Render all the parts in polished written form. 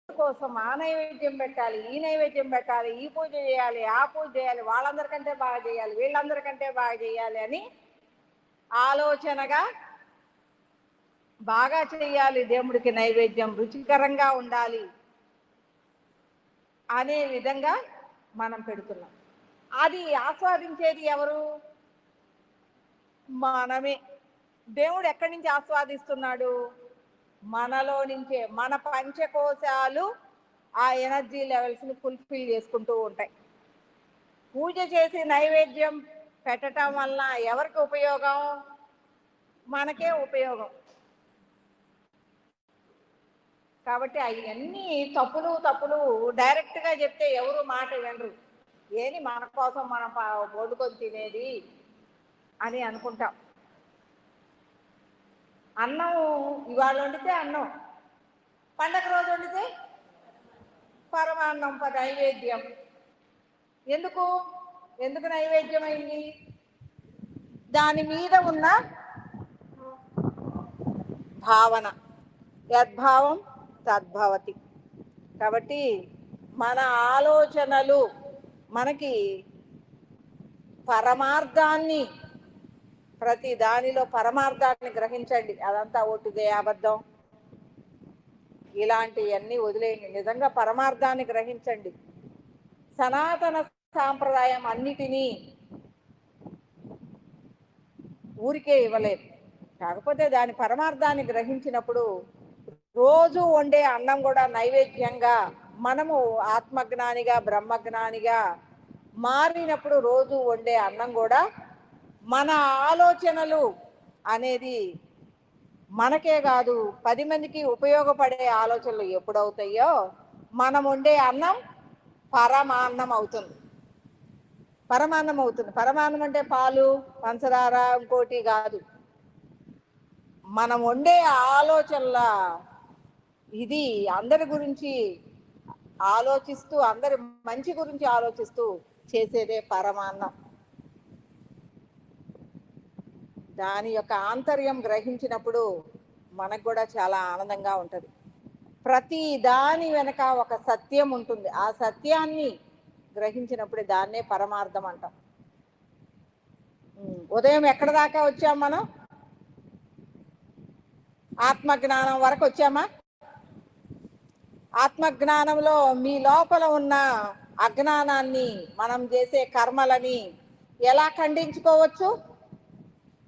కోసం ఆ నైవేద్యం పెట్టాలి, ఈ నైవేద్యం పెట్టాలి, ఈ పూజ చేయాలి, ఆ పూజ చేయాలి, వాళ్ళందరికంటే బాగా చేయాలి, వీళ్ళందరికంటే బాగా చేయాలి అని ఆలోచనగా బాగా చేయాలి, దేవుడికి నైవేద్యం రుచికరంగా ఉండాలి అనే విధంగా మనం పెడుతున్నాం. అది ఆస్వాదించేది ఎవరు? మనమే. దేవుడు ఎక్కడి నుంచి ఆస్వాదిస్తున్నాడు? మనలో నుంచే. మన పంచకోశాలు ఆ ఎనర్జీ లెవెల్స్ని ఫుల్ఫిల్ చేసుకుంటూ ఉంటాయి. పూజ చేసి నైవేద్యం పెట్టడం వల్ల ఎవరికి ఉపయోగం? మనకే ఉపయోగం. కాబట్టి అవన్నీ తప్పులు డైరెక్ట్గా చెప్తే ఎవరు మాట వినరు. ఏది మన కోసం మనం వండుకొని తినేది అని అనుకుంటాం. అన్నం ఇవాళ వండితే అన్నం, పండగ రోజు వండితే పరమాన్నం నైవేద్యం. ఎందుకు నైవేద్యం అయింది? దాని మీద ఉన్న భావన, యద్భావం తద్భవతి. కాబట్టి మన ఆలోచనలు మనకి పరమార్థాన్ని, ప్రతి దానిలో పరమార్థాన్ని గ్రహించండి. అదంతా ఒట్టిదే, అబద్ధం, ఇలాంటివన్నీ వదిలేయండి. నిజంగా పరమార్థాన్ని గ్రహించండి. సనాతన సాంప్రదాయం అన్నిటినీ ఊరికే ఇవ్వలేదు. కాకపోతే దాని పరమార్థాన్ని గ్రహించినప్పుడు రోజు వండే అన్నం కూడా నైవేద్యంగా మనము ఆత్మజ్ఞానిగా బ్రహ్మజ్ఞానిగా మారినప్పుడు రోజు వండే అన్నం కూడా మన ఆలోచనలు అనేది మనకే కాదు 10 మందికి ఉపయోగపడే ఆలోచనలు ఎప్పుడవుతాయో మనం వండే అన్నం పరమాన్నం అవుతుంది. పరమాన్నం అవుతుంది. పరమాన్నం అంటే పాలు పంచదార ఇంకోటి కాదు. మనం వండే ఆలోచనల ఇది అందరి గురించి ఆలోచిస్తూ, అందరి మంచి గురించి ఆలోచిస్తూ చేసేదే పరమాన్నం. దాని యొక్క ఆంతర్యం గ్రహించినప్పుడు మనకు కూడా చాలా ఆనందంగా ఉంటుంది. ప్రతి దాని వెనక ఒక సత్యం ఉంటుంది. ఆ సత్యాన్ని గ్రహించినప్పుడే దాన్నే పరమార్థం అంటాం. ఉదయం ఎక్కడ దాకా వచ్చాం మనం? ఆత్మజ్ఞానం వరకు వచ్చామా? ఆత్మజ్ఞానంలో మీ లోపల ఉన్న అజ్ఞానాన్ని, మనం చేసే కర్మలని ఎలా ఖండించుకోవచ్చు,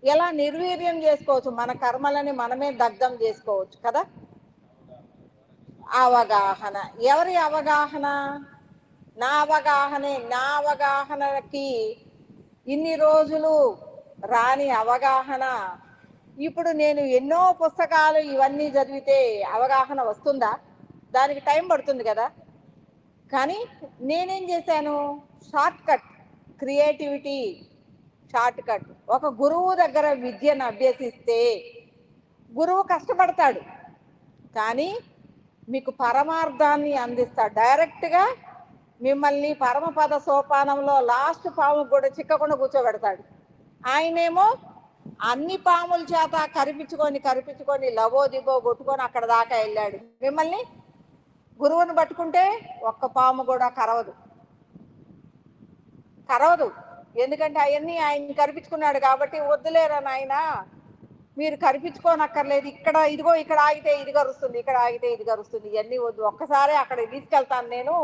ఎలా నిర్వీర్యం చేసుకోవచ్చు? మన కర్మలని మనమే దగ్ధం చేసుకోవచ్చు కదా. అవగాహన. ఎవరి అవగాహన? నా అవగాహనే. నా అవగాహనకి ఇన్ని రోజులు రాని అవగాహన ఇప్పుడు నేను ఎన్నో పుస్తకాలు ఇవన్నీ చదివితే అవగాహన వస్తుందా? దానికి టైం పడుతుంది కదా. కానీ నేనేం చేశాను? Short cut, creativity short cut. ఒక గురువు దగ్గర విద్యను అభ్యసిస్తే గురువు కష్టపడతాడు, కానీ మీకు పరమార్థాన్ని అందిస్తాడు. డైరెక్ట్గా మిమ్మల్ని పరమపద సోపానంలో లాస్ట్ పాము కూడా చిక్కకుండా కూర్చోబెడతాడు. ఆయనేమో అన్ని పాముల చేత కరిపించుకొని లవో దిబో కొట్టుకొని అక్కడ దాకా వెళ్ళాడు. మిమ్మల్ని గురువుని పట్టుకుంటే ఒక్క పాము కూడా కరవదు. ఎందుకంటే అవన్నీ ఆయన కరిపించుకున్నాడు కాబట్టి, వద్దులేరా నాయన మీరు కరిపించుకోనక్కర్లేదు, ఇక్కడ ఇదిగో ఇక్కడ ఆగితే ఇది కరుస్తుంది, ఇక్కడ ఆగితే ఇది కరుస్తుంది, ఇవన్నీ వద్దు, ఒక్కసారి అక్కడ తీసుకెళ్తాను నేను,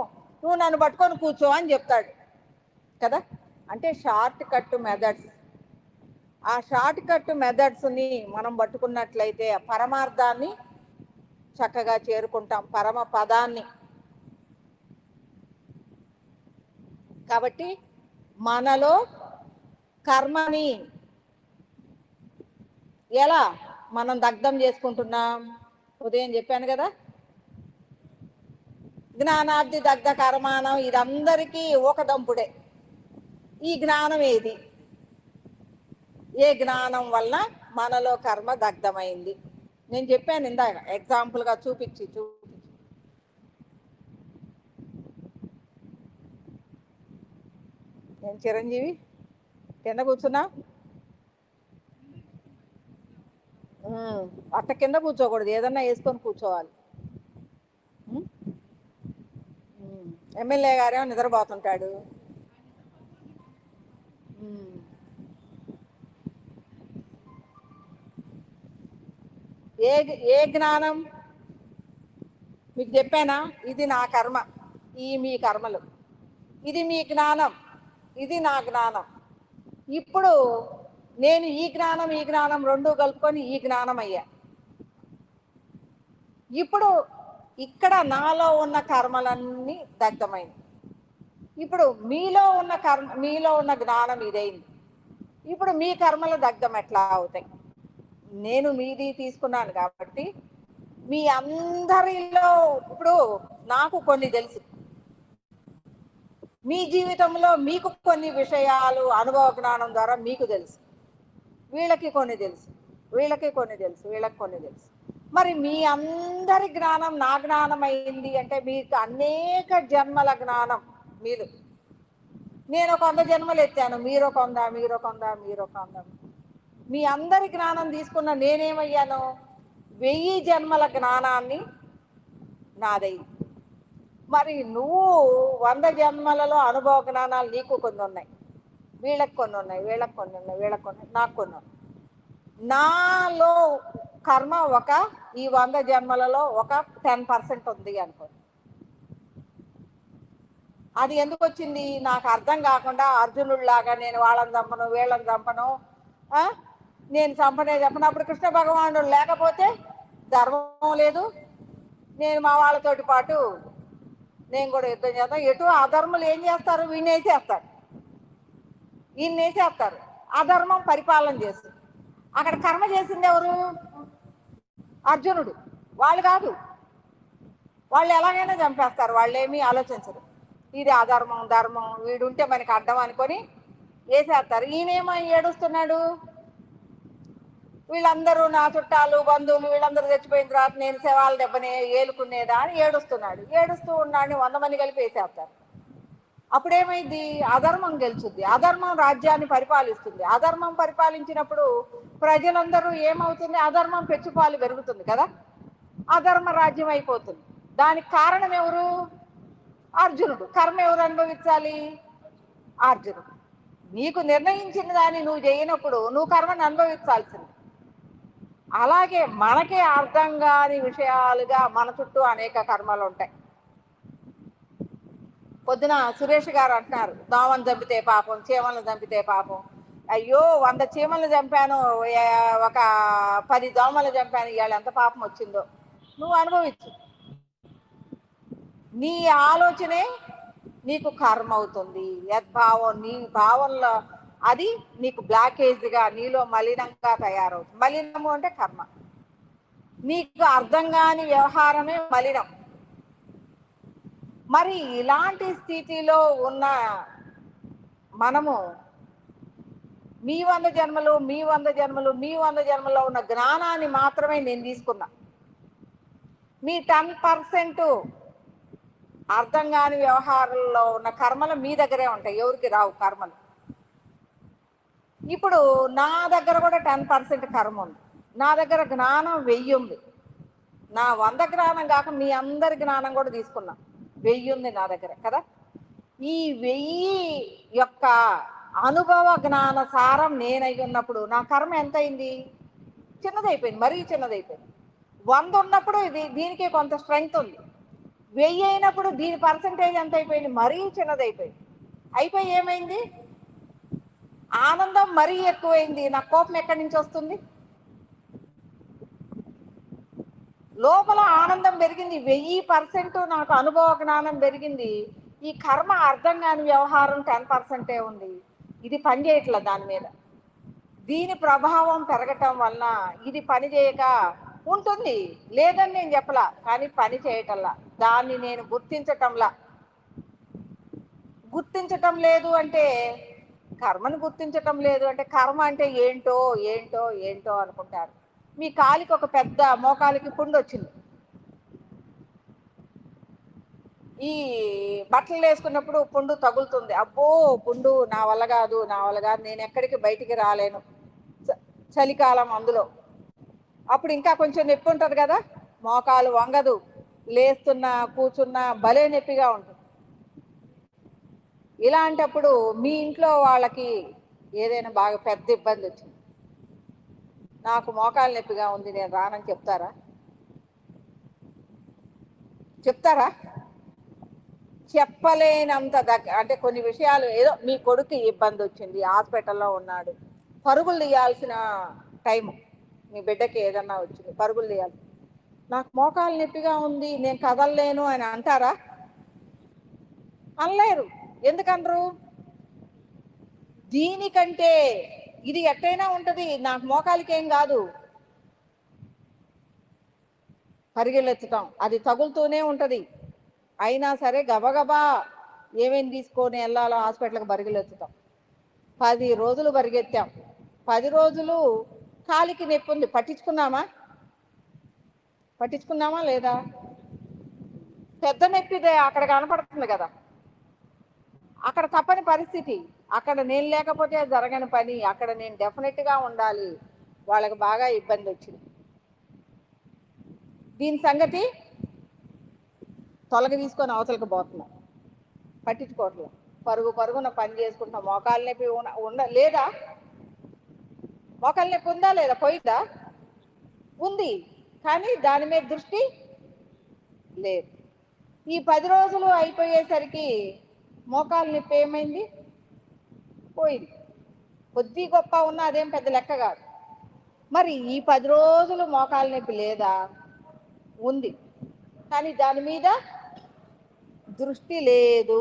నువ్వు నన్ను పట్టుకొని కూర్చో అని చెప్తాడు కదా. అంటే షార్ట్ కట్ మెథడ్స్. ఆ షార్ట్ కట్ మెథడ్స్ని మనం పట్టుకున్నట్లయితే పరమార్థాన్ని చక్కగా చేరుకుంటాం, పరమ పదాన్ని. కాబట్టి మనలో కర్మని ఎలా మనం దగ్ధం చేసుకుంటున్నాం? ఉదయం చెప్పాను కదా, జ్ఞానాబ్ది దగ్ధ కర్మానం. ఇదందరికీ ఊకదంపుడే. ఈ జ్ఞానం ఏది? ఏ జ్ఞానం వల్ల మనలో కర్మ దగ్ధమైంది? నేను చెప్పాను ఇందాక, ఎగ్జాంపుల్గా చూపించి నేను చిరంజీవి కింద కూర్చున్నా, అట్ట కింద కూర్చోకూడదు, ఏదన్నా వేసుకొని కూర్చోవాలి. ఎమ్మెల్యే గారేమో నిద్రపోతుంటాడు. ఏ ఏ జ్ఞానం మీకు చెప్పానా? ఇది నా కర్మ, ఈ మీ కర్మలు, ఇది మీ జ్ఞానం, ఇది నా జ్ఞానం. ఇప్పుడు నేను ఈ జ్ఞానం రెండు కలుపుకొని ఈ జ్ఞానం అయ్యా. ఇప్పుడు ఇక్కడ నాలో ఉన్న కర్మలన్నీ దగ్ధమైంది. ఇప్పుడు మీలో ఉన్న జ్ఞానం ఇదైంది. ఇప్పుడు మీ కర్మల దగ్ధం ఎట్లా అవుతాయి? నేను మీది తీసుకున్నాను కాబట్టి మీ అందరిలో ఇప్పుడు నాకు కొన్ని తెలుసు, మీ జీవితంలో మీకు కొన్ని విషయాలు అనుభవ జ్ఞానం ద్వారా మీకు తెలుసు, వీళ్ళకి కొన్ని తెలుసు, వీళ్ళకి కొన్ని తెలుసు, వీళ్ళకి కొన్ని తెలుసు. మరి మీ అందరి జ్ఞానం నా జ్ఞానం అయింది అంటే మీకు అనేక జన్మల జ్ఞానం. మీరు నేను ఒక 100 జన్మలు ఎత్తాను, మీరు ఒక 100. మీ అందరి జ్ఞానం తీసుకున్న నేనేమయ్యాను? 1000 జన్మల జ్ఞానాన్ని నాదయ్యి. మరి నువ్వు 100 జన్మలలో అనుభవ జ్ఞానాలు నీకు కొన్ని ఉన్నాయి, వీళ్ళకి కొన్ని ఉన్నాయి, వీళ్ళకి కొన్ని ఉన్నాయి, వీళ్ళకి కొన్ని, నాకు కొన్ని ఉన్నాయి. నాలో కర్మ ఈ 100 జన్మలలో ఒక 10% ఉంది అనుకో. అది ఎందుకు వచ్చింది? నాకు అర్థం కాకుండా అర్జునుడిలాగా నేను వాళ్ళని చంపను, వీళ్ళని చంపను, నేను చంపనే చెప్పను. అప్పుడు కృష్ణ భగవానుడు లేకపోతే ధర్మం లేదు, నేను మా వాళ్ళతోటి పాటు నేను కూడా యుద్ధం చేస్తాను. ఎటు అధర్ములు ఏం చేస్తారు? వీణేసేస్తారు, ఈయన్నేసేస్తారు. అధర్మం పరిపాలన చేస్తుంది. అక్కడ కర్మ చేసింది ఎవరు? అర్జునుడు. వాళ్ళు కాదు, వాళ్ళు ఎలాగైనా చంపేస్తారు, వాళ్ళు ఏమీ ఆలోచించరు. ఇది అధర్మం, ధర్మం, వీడుంటే మనకి అడ్డం అనుకొని వేసేస్తారు. ఈయనేమో ఏడుస్తున్నాడు, వీళ్ళందరూ నా చుట్టాలు బంధువులు వీళ్ళందరూ చచ్చిపోయిన తర్వాత నేను శవాల దెబ్బనే ఏలుకునేదా అని ఏడుస్తున్నాడు. ఏడుస్తూ ఉన్నాడు, 100 మంది కలిపి వేసేస్తారు. అప్పుడేమైంది? అధర్మం గెలుచుద్ది, అధర్మం రాజ్యాన్ని పరిపాలిస్తుంది. అధర్మం పరిపాలించినప్పుడు ప్రజలందరూ ఏమవుతుంది? అధర్మం పెచ్చుపాలు పెరుగుతుంది కదా, అధర్మ రాజ్యం అయిపోతుంది. దానికి కారణం ఎవరు? అర్జునుడు. కర్మ ఎవరు అనుభవించాలి? అర్జునుడు. నీకు నిర్ణయించిన దాన్ని నువ్వు చేయనప్పుడు నువ్వు కర్మను అనుభవించాల్సింది. అలాగే మనకే అర్థం కాని విషయాలుగా మన చుట్టూ అనేక కర్మలు ఉంటాయి. పొద్దున సురేష్ గారు అంటున్నారు, దోమను చంపితే పాపం, చీమలను చంపితే పాపం. అయ్యో 100 చీమలను చంపాను, ఒక 10 దోమలు చంపాను, ఇవాళ ఎంత పాపం వచ్చిందో నువ్వు అనుభవించు. నీ ఆలోచనే నీకు కర్మ అవుతుంది. యద్భావం, నీ భావంలో అది నీకు బ్లాకేజ్గా, నీలో మలినంగా తయారవుతుంది. మలినము అంటే కర్మ. నీకు అర్థం కాని వ్యవహారమే మలినం. మరి ఇలాంటి స్థితిలో ఉన్న మనము మీ 100 జన్మలో ఉన్న జ్ఞానాన్ని మాత్రమే నేను తీసుకున్నా. మీ 10% అర్థం కాని వ్యవహారంలో ఉన్న కర్మలు మీ దగ్గరే ఉంటాయి, ఎవరికి రావు కర్మలు. ఇప్పుడు నా దగ్గర కూడా 10% కర్మ ఉంది. నా దగ్గర జ్ఞానం 1000 ఉంది. నా 100 జ్ఞానం కాక మీ అందరి జ్ఞానం కూడా తీసుకున్నా, 1000 ఉంది నా దగ్గర కదా. ఈ 1000 యొక్క అనుభవ జ్ఞాన సారం నేనై ఉన్నప్పుడు నా కర్మ ఎంత అయింది? చిన్నదైపోయింది, మరీ చిన్నదైపోయింది. 100 ఉన్నప్పుడు దీనికి కొంత స్ట్రెంగ్త్ ఉంది. 1000 అయినప్పుడు దీని పర్సంటేజ్ ఎంత అయిపోయింది? మరీ చిన్నదైపోయింది. అయిపోయి ఏమైంది? ఆనందం మరీ ఎక్కువైంది. నా కోపం ఎక్కడి నుంచి వస్తుంది? లోపల ఆనందం పెరిగింది, 1000% నాకు అనుభవ జ్ఞానం పెరిగింది. ఈ కర్మ అర్థం కాని వ్యవహారం 10% ఉంది. ఇది పని చేయట్లా దాని మీద. దీని ప్రభావం పెరగటం వలన ఇది పని చేయక ఉంటుంది, లేదని నేను చెప్పలా, కానీ పని చేయటంలా. దాన్ని నేను గుర్తించటం లేదు అంటే, కర్మను గుర్తించటం లేదు అంటే, కర్మ అంటే ఏంటో ఏంటో ఏంటో అనుకుంటారు. మీ కాలికి ఒక పెద్ద మోకాలికి పుండు వచ్చింది, ఈ బట్టలు వేసుకున్నప్పుడు పుండు తగులుతుంది. అబ్బో పుండు, నా వల్ల కాదు, నేను ఎక్కడికి బయటికి రాలేను. చలికాలం అందులో, అప్పుడు ఇంకా కొంచెం నొప్పి ఉంటుంది కదా, మోకాలు వంగదు, లేస్తున్నా కూర్చున్నా భలే నొప్పిగా ఉంటుంది. ఇలాంటప్పుడు మీ ఇంట్లో వాళ్ళకి ఏదైనా బాగా పెద్ద ఇబ్బంది వచ్చింది, నాకు మోకాలు నొప్పిగా ఉంది నేను రానని చెప్తారా? చెప్తారా? చెప్పలేనంత అంటే కొన్ని విషయాలు, ఏదో మీ కొడుకు ఇబ్బంది వచ్చింది, హాస్పిటల్లో ఉన్నాడు, పరుగులు తీయాల్సిన టైము, మీ బిడ్డకి ఏదన్నా వచ్చింది పరుగులు తీయాలి, నాకు మోకాలు నొప్పిగా ఉంది నేను కదలలేను అని అంటారా? అనలేరు. ఎందుకనరు? దీనికంటే ఇది ఎట్టయినా ఉంటుంది, నాకు మోకాలికి ఏం కాదు, పరిగెలెత్తుతాం, అది తగులుతూనే ఉంటుంది, అయినా సరే గబగబా ఏమేమి తీసుకొని వెళ్ళాలో హాస్పిటల్కి పరిగెలెత్తుతాం. 10 రోజులు పరిగెత్తాం, 10 రోజులు కాలికి నొప్పి ఉంది, పట్టించుకున్నామా లేదా? పెద్ద నొప్పిదే అక్కడ కనపడుతుంది కదా, అక్కడ తప్పని పరిస్థితి, అక్కడ నేను లేకపోతే జరగని పని, అక్కడ నేను డెఫినెట్గా ఉండాలి, వాళ్ళకి బాగా ఇబ్బంది వచ్చింది. దీని సంగతి తొలగి తీసుకొని అవతలకి పోతున్నాం, పట్టించుకోవట్లేదు, పరుగున పని చేసుకుంటున్నాం. మోకాలు నొప్పి లేదా? మోకాలు నొప్పి ఉందా లేదా? పోయిందా? ఉంది, కానీ దాని మీద దృష్టి లేదు. ఈ 10 రోజులు అయిపోయేసరికి మోకాలు నొప్పి ఏమైంది? పోయింది. కొద్ది గొప్ప ఉన్నా అదేం పెద్ద లెక్క కాదు. మరి ఈ 10 రోజులు మోకాలు నొప్పి లేదా? ఉంది, కానీ దాని మీద దృష్టి లేదు.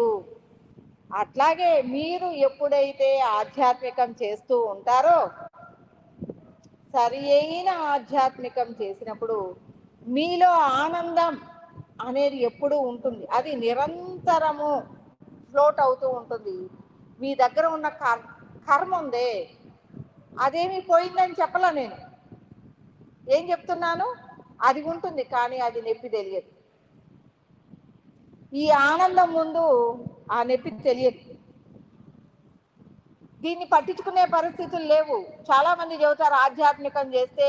అట్లాగే మీరు ఎప్పుడైతే ఆధ్యాత్మికం చేస్తూ ఉంటారో, సరి అయిన ఆధ్యాత్మికం చేసినప్పుడు మీలో ఆనందం అనేది ఎప్పుడూ ఉంటుంది, అది నిరంతరము ఫ్లోట్ అవుతూ ఉంటుంది. మీ దగ్గర ఉన్న కర్మ ఉందే, అదేమి పోయిందని చెప్పలా నేను, ఏం చెప్తున్నాను, అది ఉంటుంది, కానీ అది నొప్పి తెలియదు. ఈ ఆనందం ముందు ఆ నొప్పి తెలియదు. దీన్ని పట్టించుకునే పరిస్థితులు లేవు. చాలా మంది చెబుతారు ఆధ్యాత్మికం చేస్తే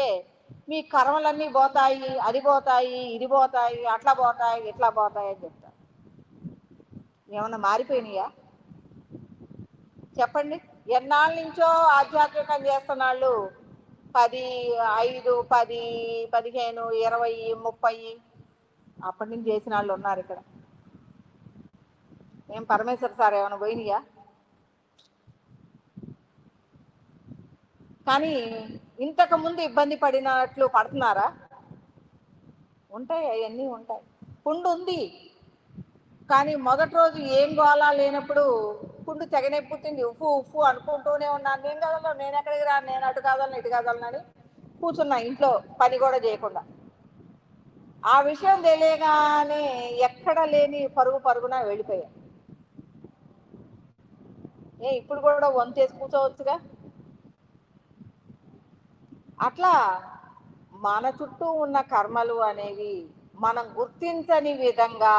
మీ కర్మలన్నీ పోతాయి, అది పోతాయి, ఇది పోతాయి, అట్లా పోతాయి, ఇట్లా పోతాయి అని చెప్తారు. ఏమన్నా మారిపోయినాయా చెప్పండి? ఎన్నాళ్ళ నుంచో ఆధ్యాత్మికం చేస్తున్న వాళ్ళు 10, 5, 10, 15, 20, 30 అప్పటి నుంచి చేసిన వాళ్ళు ఉన్నారు ఇక్కడ. ఏం పరమేశ్వర సార్ ఏమైనా పోయినాయా? కానీ ఇంతకుముందు ఇబ్బంది పడినట్లు పడుతున్నారా? ఉంటాయి, అవన్నీ ఉంటాయి. పుండు ఉంది, కానీ మొదటి రోజు ఏం గోళ లేనప్పుడు పుండు తెగనే పుట్టింది, ఉఫ్ఫు ఉఫ్ఫు అనుకుంటూనే ఉన్నాను, నేను కదలను, నేను ఎక్కడికి రాను, నేను అటు కాదలను ఇటు కాదలను అని కూర్చున్నా ఇంట్లో, పని కూడా చేయకుండా. ఆ విషయం తెలియగానే ఎక్కడ లేని పరుగున వెళ్ళిపోయా. ఇప్పుడు కూడా వంతేసి కూర్చోవచ్చుగా. అట్లా మన చుట్టూ ఉన్న కర్మలు అనేవి మనం గుర్తించని విధంగా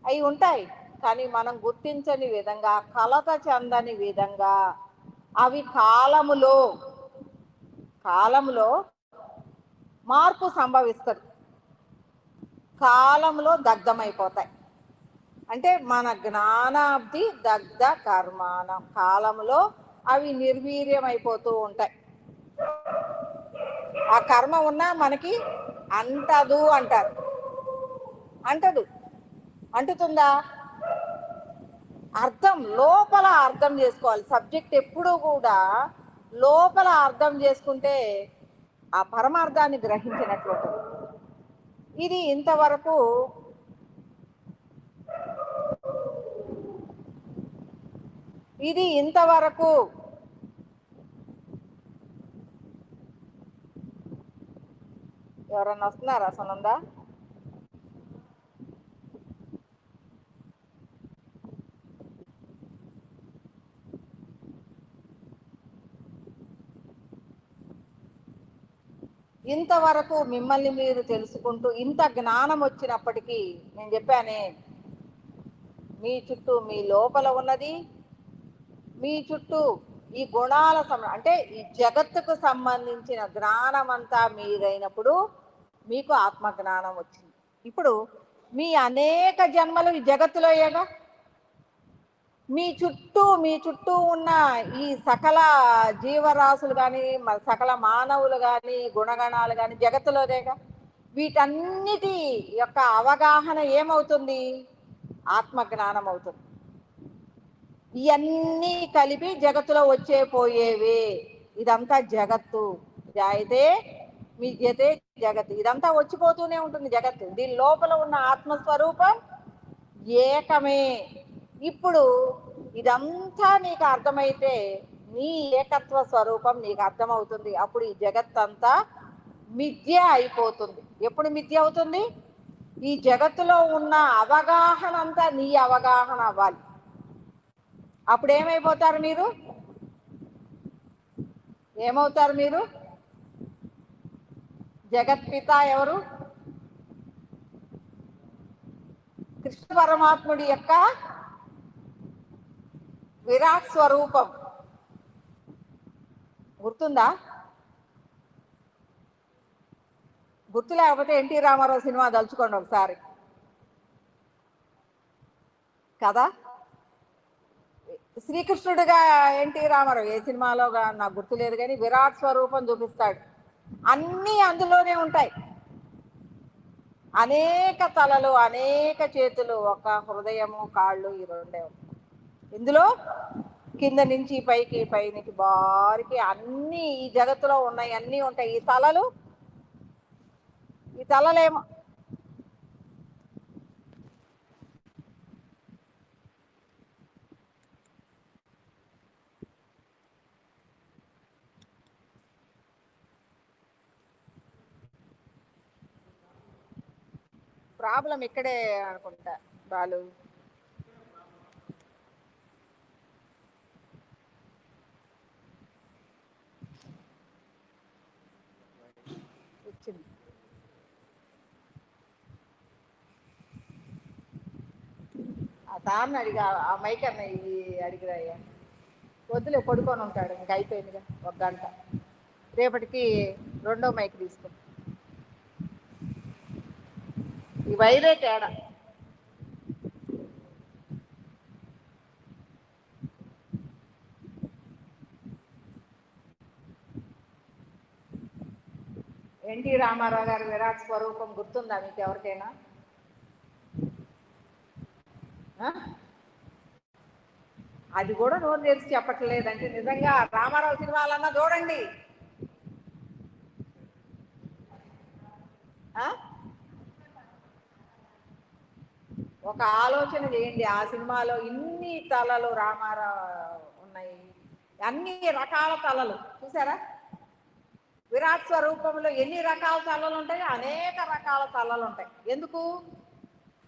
అవి ఉంటాయి, కానీ మనం గుర్తించని విధంగా, కలత చెందని విధంగా అవి కాలములో మార్పు సంభవిస్తుంది, కాలంలో దగ్ధమైపోతాయి. అంటే మన జ్ఞానాబ్ది దగ్ధ కర్మానం, కాలంలో అవి నిర్వీర్యమైపోతూ ఉంటాయి. ఆ కర్మ ఉన్నా మనకి అంటదు అంటారు, అంటుతుందా? లోపల అర్థం చేసుకోవాలి. సబ్జెక్ట్ ఎప్పుడూ కూడా లోపల అర్థం చేసుకుంటే ఆ పరమార్థాన్ని గ్రహించినట్లు. ఇది ఇంతవరకు ఎవరన్నా వస్తున్నారా? సునందా, ఇంతవరకు మిమ్మల్ని మీరు తెలుసుకుంటూ ఇంత జ్ఞానం వచ్చినప్పటికీ నేను చెప్పానే, మీ చుట్టూ, మీ లోపల ఉన్నది, మీ చుట్టూ ఈ గుణాల అంటే ఈ జగత్తుకు సంబంధించిన జ్ఞానం అంతా మీరైనప్పుడు మీకు ఆత్మజ్ఞానం వచ్చింది. ఇప్పుడు మీ అనేక జన్మలు ఈ జగత్తులోయేగా, మీ చుట్టూ ఉన్న ఈ సకల జీవరాశులు కానీ సకల మానవులు కానీ గుణగణాలు కానీ జగత్తులోదేగా, వీటన్నిటి యొక్క అవగాహన ఏమవుతుంది? ఆత్మజ్ఞానం అవుతుంది. ఇవన్నీ కలిపి జగత్తులో వచ్చే పోయేవి. ఇదంతా జగత్తు. జాయితే విద్యతే జగత్. ఇదంతా వచ్చిపోతూనే ఉంటుంది జగత్తు. దీని లోపల ఉన్న ఆత్మస్వరూపం ఏకమే. ఇప్పుడు ఇదంతా నీకు అర్థమైతే నీ ఏకత్వ స్వరూపం నీకు అర్థమవుతుంది. అప్పుడు ఈ జగత్తంతా మిథ్య అయిపోతుంది. ఎప్పుడు మిథ్య అవుతుంది? ఈ జగత్తులో ఉన్న అవగాహన అంతా నీ అవగాహన అవ్వాలి. అప్పుడు ఏమైపోతారు మీరు? ఏమవుతారు మీరు? జగత్పిత ఎవరు? కృష్ణ పరమాత్ముడి యొక్క విరాట్ స్వరూపం. గుర్తుందా? గుర్తు లేకపోతే ఎన్టీ రామారావు సినిమా తలుచుకోండి ఒకసారి కదా. శ్రీకృష్ణుడిగా ఎన్టీ రామారావు ఏ సినిమాలో నాకు గుర్తులేదు కానీ విరాట్ స్వరూపం చూపిస్తాడు. అన్నీ అందులోనే ఉంటాయి. అనేక తలలు, అనేక చేతులు, ఒక హృదయము, కాళ్ళు, ఈ రెండే ఉంటాయి ఇందులో. కింద నుంచి పైకి, పై నుంచి బారికి అన్నీ ఈ జగత్తులో ఉన్నాయి, అన్నీ ఉంటాయి. ఈ తలలేమో ప్రాబ్లం ఇక్కడే అనుకుంటా. బాలు వచ్చింది. ఆ సార్ని అడిగా, ఆ మైక్ అన్న ఇది అడిగిరాయ్యా. వద్దులే, పడుకొని ఉంటాడు, ఇంకా అయిపోయిందిగా ఒక గంట. రేపటికి రెండో మైక్ తీసుకో. ఈ వైరే తేడా. ఎన్టీ రామారావు గారి విరాట్ స్వరూపం గుర్తుందా మీకు ఎవరికైనా? అది కూడా నోరు తెరిచి చెప్పట్లేదంటే నిజంగా రామారావు సినిమాలన్నా చూడండి. ఒక ఆలోచన చేయండి. ఆ సినిమాలో ఇన్ని తలలు రామారావు ఉన్నాయి, అన్ని రకాల తలలు చూసారా? విరాట్ స్వరూపంలో ఎన్ని రకాల తలలు ఉంటాయి? అనేక రకాల తలలు ఉంటాయి. ఎందుకు?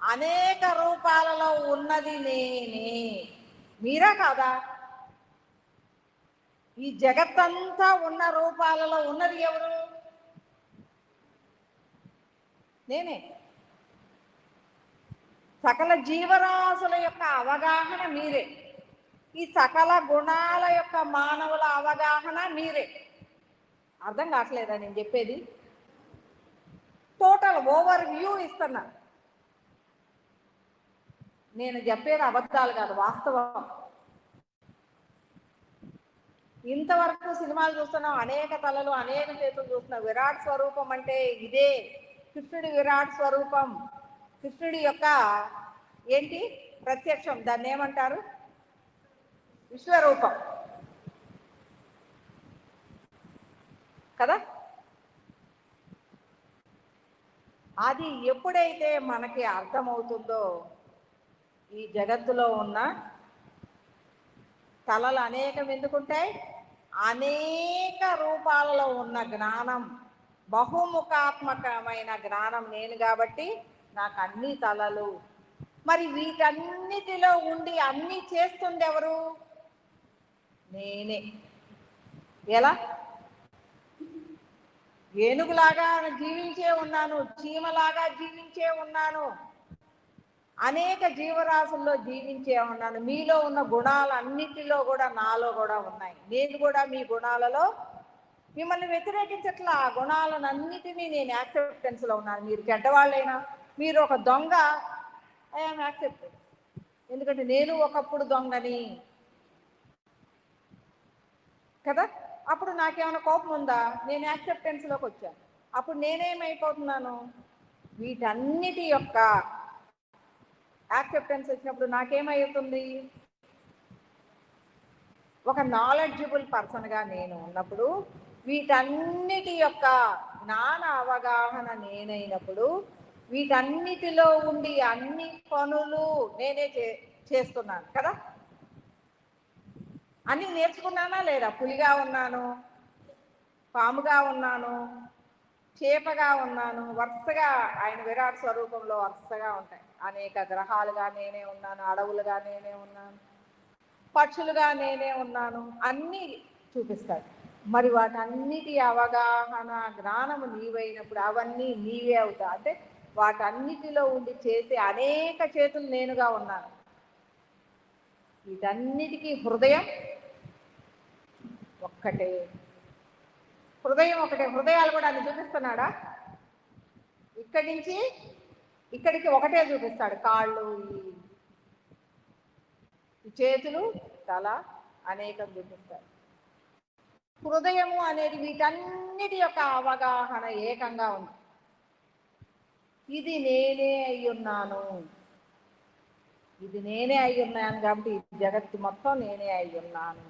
అనేక రూపాలలో ఉన్నది నేనే. మీరా కాదా? ఈ జగత్తంతా ఉన్న రూపాలలో ఉన్నది ఎవరు? నేనే. సకల జీవరాశుల యొక్క అవగాహన మీరే. ఈ సకల గుణాల యొక్క మానవుల అవగాహన మీరే. అర్థం కావట్లేదా నేను చెప్పేది? టోటల్ ఓవర్ వ్యూ ఇస్తున్నా. నేను చెప్పేది అబద్ధాలు కాదు, వాస్తవం. ఇంతవరకు సినిమాలు చూస్తున్నాం, అనేక తలలు, అనేక చేతులు చూస్తున్నాం. విరాట్ స్వరూపం అంటే ఇదే. కృష్ణుడి విరాట్ స్వరూపం, కృష్ణుడి యొక్క ఏంటి ప్రత్యక్షం, దాన్ని ఏమంటారు? విశ్వరూపం కదా. అది ఎప్పుడైతే మనకి అర్థమవుతుందో ఈ జగత్తులో ఉన్న తలలు అనేకం ఎందుకుంటాయి? అనేక రూపాలలో ఉన్న జ్ఞానం, బహుముఖాత్మకమైన జ్ఞానం నేను కాబట్టి నాకు అన్ని తలలు. మరి వీటన్నిటిలో ఉండి అన్నీ చేస్తుంది ఎవరు? నేనే. ఎలా? ఏనుగులాగా జీవించే ఉన్నాను, చీమలాగా జీవించే ఉన్నాను, అనేక జీవరాశుల్లో జీవించే ఉన్నాను. మీలో ఉన్న గుణాలన్నిటిలో కూడా నాలో కూడా ఉన్నాయి. నేను కూడా మీ గుణాలలో మిమ్మల్ని వ్యతిరేకించట్లా. ఆ గుణాలన్నిటినీ నేను యాక్సెప్టెన్స్లో ఉన్నాను. మీరు చెడ్డవాళ్ళైనా, మీరు ఒక దొంగ, ఐఎమ్ యాక్సెప్టెడ్. ఎందుకంటే నేను ఒకప్పుడు దొంగని కదా. అప్పుడు నాకేమైనా కోపం ఉందా? నేను యాక్సెప్టెన్స్లోకి వచ్చాను. అప్పుడు నేనేమైపోతున్నాను? వీటన్నిటి యొక్క యాక్సెప్టెన్స్ వచ్చినప్పుడు నాకేమవుతుంది? ఒక నాలెడ్జబుల్ పర్సన్గా నేను ఉన్నప్పుడు, వీటన్నిటి యొక్క జ్ఞాన అవగాహన నేనైనప్పుడు, వీటన్నిటిలో ఉండి అన్ని పనులు నేనే చేస్తున్నాను కదా. అన్నీ నేర్చుకున్నానా లేదా? పులిగా ఉన్నాను, పాముగా ఉన్నాను, చేపగా ఉన్నాను, వరుసగా ఆయన విరాట్ స్వరూపంలో వరుసగా ఉంటాయి. అనేక గ్రహాలుగా నేనే ఉన్నాను, అడవులుగా నేనే ఉన్నాను, పక్షులుగా నేనే ఉన్నాను, అన్నీ చూపిస్తాడు. మరి వాటన్నిటి అవగాహన జ్ఞానము నీవైనప్పుడు అవన్నీ నీవే అవుతా. అంటే వాటన్నిటిలో ఉండి చేసే అనేక చేతులు నేనుగా ఉన్నాను. వీటన్నిటికీ హృదయం ఒక్కటే. హృదయం ఒకటే. హృదయాలు కూడా అన్ని చూపిస్తున్నాడా? ఇక్కడి నుంచి ఇక్కడికి ఒకటే చూపిస్తాడు. కాళ్ళు, ఈ చేతులు, తల అనేకం చూపిస్తాడు. హృదయము అనేది వీటన్నిటి యొక్క అవగాహన ఏకంగా ఉంది. ఇది నేనే అయ్యున్నాను, ఇది నేనే అయ్యున్నాను కాబట్టి ఈ జగత్తు మొత్తం నేనే అయ్యున్నాను.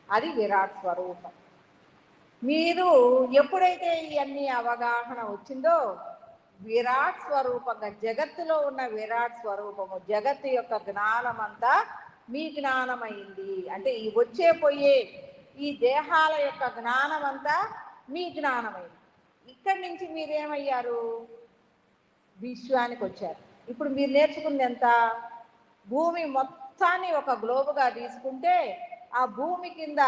అది విరాట్ స్వరూపం. మీరు ఎప్పుడైతే ఇవన్నీ అవగాహన వచ్చిందో, విరాట్ స్వరూపంగా జగత్తులో ఉన్న విరాట్ స్వరూపము, జగత్తు యొక్క జ్ఞానం అంతా మీ జ్ఞానమైంది. అంటే ఈ వచ్చే పోయే ఈ దేహాల యొక్క జ్ఞానం అంతా మీ జ్ఞానమైంది. ఇక్కడి నుంచి మీరేమయ్యారు? విశ్వానికి వచ్చారు. ఇప్పుడు మీరు నేర్చుకుంది ఎంత? భూమి మొత్తాన్ని ఒక గ్లోబుగా తీసుకుంటే ఆ భూమి కింద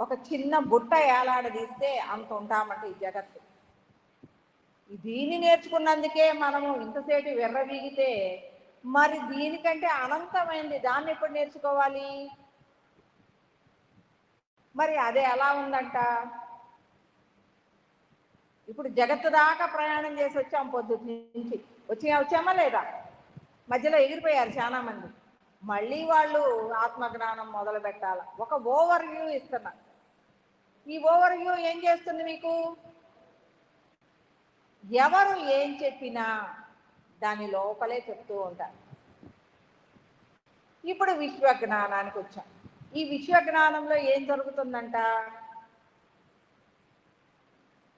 ఒక చిన్న బుట్ట ఏలాడదీస్తే అంత ఉంటామంటే ఈ జగత్తు. దీన్ని నేర్చుకున్నందుకే మనము ఇంతసేపు విర్రవీగితే, మరి దీనికంటే అనంతమైంది దాన్ని ఎప్పుడు నేర్చుకోవాలి? మరి అదే ఎలా ఉందంట? ఇప్పుడు జగత్తు దాకా ప్రయాణం చేసి వచ్చాం, పొద్దుటి నుంచి వచ్చామా లేదా? మధ్యలో ఎగిరిపోయారు చాలా మంది. మళ్ళీ వాళ్ళు ఆత్మజ్ఞానం మొదలు పెట్టాలి. ఒక ఓవర్ వ్యూ ఇస్తున్నా. ఈ ఓవర్ వ్యూ ఏం చేస్తుంది మీకు? ఎవరు ఏం చెప్పినా దాని లోపలే చెప్తూ ఉంటారు. ఇప్పుడు విశ్వజ్ఞానానికి వచ్చాం. ఈ విశ్వజ్ఞానంలో ఏం జరుగుతుందంట?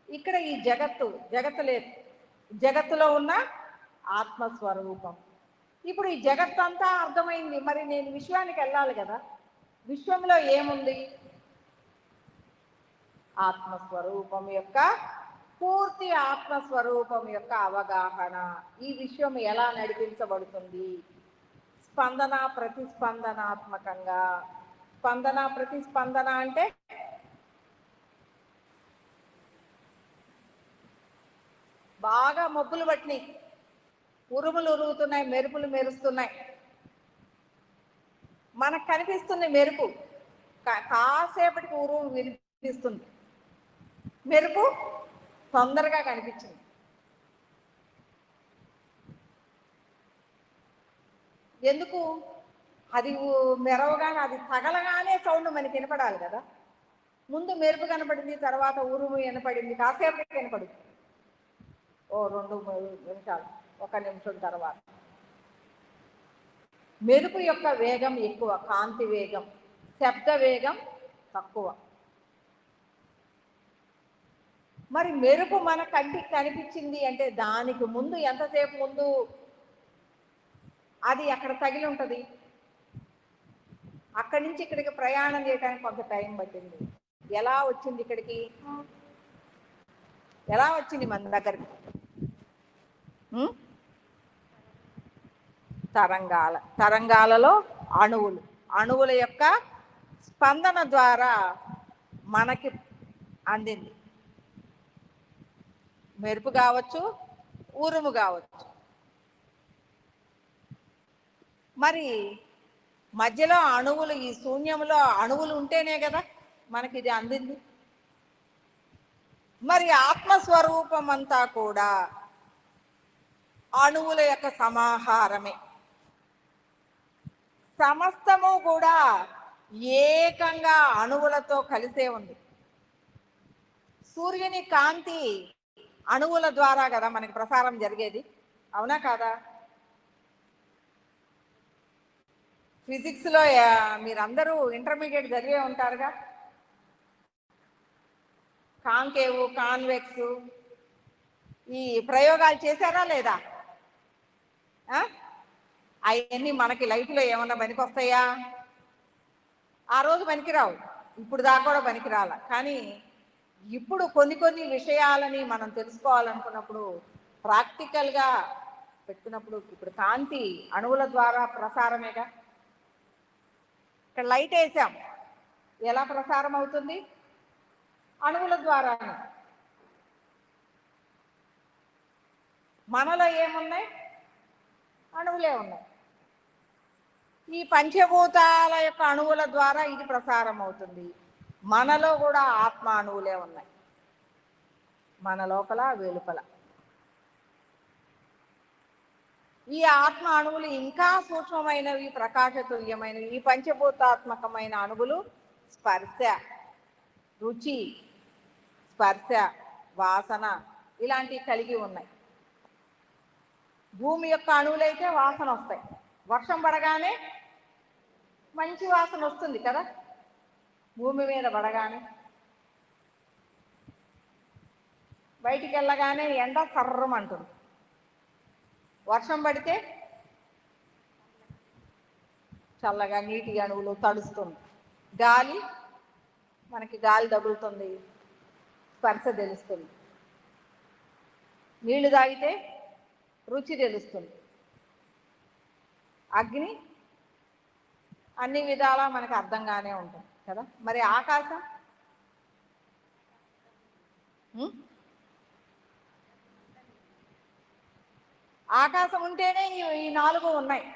ఇక్కడ ఈ జగత్తు లేదు, జగత్తులో ఉన్న ఆత్మస్వరూపం. ఇప్పుడు ఈ జగత్తు అంతా అర్థమైంది. మరి నేను విశ్వానికి వెళ్ళాలి కదా. విశ్వంలో ఏముంది? ఆత్మస్వరూపం యొక్క పూర్తి ఆత్మస్వరూపం యొక్క అవగాహన. ఈ విశ్వం ఎలా నడిపించబడుతుంది? స్పందన ప్రతిస్పందనాత్మకంగా. స్పందన ప్రతిస్పందన అంటే బాగా మబ్బులు పట్టినాయి, ఉరుములు ఉరుగుతున్నాయి, మెరుపులు మెరుస్తున్నాయి. మనకు కనిపిస్తుంది మెరుపు, కాసేపటికి ఉరుము వినిపిస్తుంది, మెరుపు తొందరగా కనిపించింది. ఎందుకు? అది మెరవగానే, అది తగలగానే సౌండ్ మనకి వినపడాలి కదా. ముందు మెరుపు కనపడింది, తర్వాత ఉరుము వినపడింది, కాసేపటికి వినపడుతుంది. ఓ 2-3 నిమిషాలు, 1 నిమిషం తర్వాత. మెరుపు యొక్క వేగం ఎక్కువ, కాంతి వేగం, శబ్ద వేగం తక్కువ. మరి మెరుపు మన కంటికి కనిపించింది అంటే దానికి ముందు ఎంతసేపు ముందు అది అక్కడ తగిలి ఉంటుంది. అక్కడి నుంచి ఇక్కడికి ప్రయాణం చేయడానికి కొంత టైం పట్టింది. ఎలా వచ్చింది ఇక్కడికి? ఎలా వచ్చింది మన దగ్గరికి? తరంగాలలో అణువుల యొక్క స్పందన ద్వారా మనకి అందింది. మెరుపు కావచ్చు, ఉరుము కావచ్చు. మరి మధ్యలో అణువులు, ఈ శూన్యంలో అణువులు ఉంటేనే కదా మనకి ఇది అందింది. మరి ఆత్మస్వరూపం అంతా కూడా అణువుల యొక్క సమాహారమే. సమస్తము కూడా ఏకంగా అణువులతో కలిసే ఉంది. సూర్యుని కాంతి అణువుల ద్వారా కదా మనకి ప్రసారం జరిగేది, అవునా కాదా? ఫిజిక్స్లో మీరందరూ ఇంటర్మీడియట్ చదివే ఉంటారుగా, కాంకేవ్ కాన్వెక్స్ ఈ ప్రయోగాలు చేశారా లేదా? అవన్నీ మనకి లైఫ్లో ఏమన్నా పనికొస్తాయా? ఆ రోజు పనికిరావు, ఇప్పుడు దాకా కూడా పనికిరాల. కానీ ఇప్పుడు కొన్ని విషయాలని మనం తెలుసుకోవాలనుకున్నప్పుడు ప్రాక్టికల్గా పెట్టుకున్నప్పుడు, ఇప్పుడు కాంతి అణువుల ద్వారా ప్రసారమేగా. ఇక్కడ లైట్ వేసాం, ఎలా ప్రసారం అవుతుంది? అణువుల ద్వారా. మనలో ఏమున్నాయి? అణువులే ఉన్నాయి. ఈ పంచభూతాల యొక్క అణువుల ద్వారా ఇది ప్రసారం అవుతుంది. మనలో కూడా ఆత్మ అణువులే ఉన్నాయి, మన లోపల వెలుపల. ఈ ఆత్మ అణువులు ఇంకా సూక్ష్మమైనవి, ప్రకాశతుల్యమైనవి. ఈ పంచభూతాత్మకమైన అణువులు స్పర్శ, రుచి, స్పర్శ, వాసన ఇలాంటివి కలిగి ఉన్నాయి. భూమి యొక్క అణువులైతే వాసన వస్తాయి. వర్షం పడగానే మంచి వాసన వస్తుంది కదా, భూమి మీద పడగానే. బయటికి వెళ్ళగానే ఎండ సర్రమంటుంది. వర్షం పడితే చల్లగా నీటి అణువులు తడుస్తుంది. గాలి, మనకి గాలి తగులుతుంది, స్పర్శ తెలుస్తుంది. నీళ్లు తాగితే రుచి తెలుస్తుంది. అగ్ని అన్ని విధాలా మనకి అర్థంగానే ఉంటుంది కదా. మరి ఆకాశం, ఆకాశం ఉంటేనే ఈ నాలుగు ఉన్నాయి.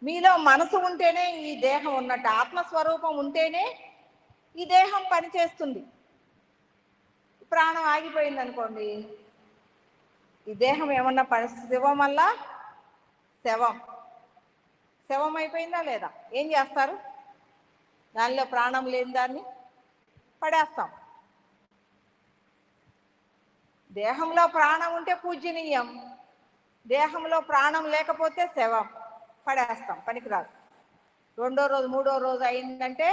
మీలో మనసు ఉంటేనే ఈ దేహం ఉన్నట్టు. ఆత్మస్వరూపం ఉంటేనే ఈ దేహం పనిచేస్తుంది. ప్రాణం ఆగిపోయింది అనుకోండి, ఈ దేహం ఏమన్నా శవం వల్ల శవం అయిపోయిందా లేదా? ఏం చేస్తారు? దానిలో ప్రాణం లేని దాన్ని పడేస్తాం. దేహంలో ప్రాణం ఉంటే పూజనీయం, దేహంలో ప్రాణం లేకపోతే శవం, పడేస్తాం, పనికిరాదు. రెండో రోజు మూడో రోజు అయిందంటే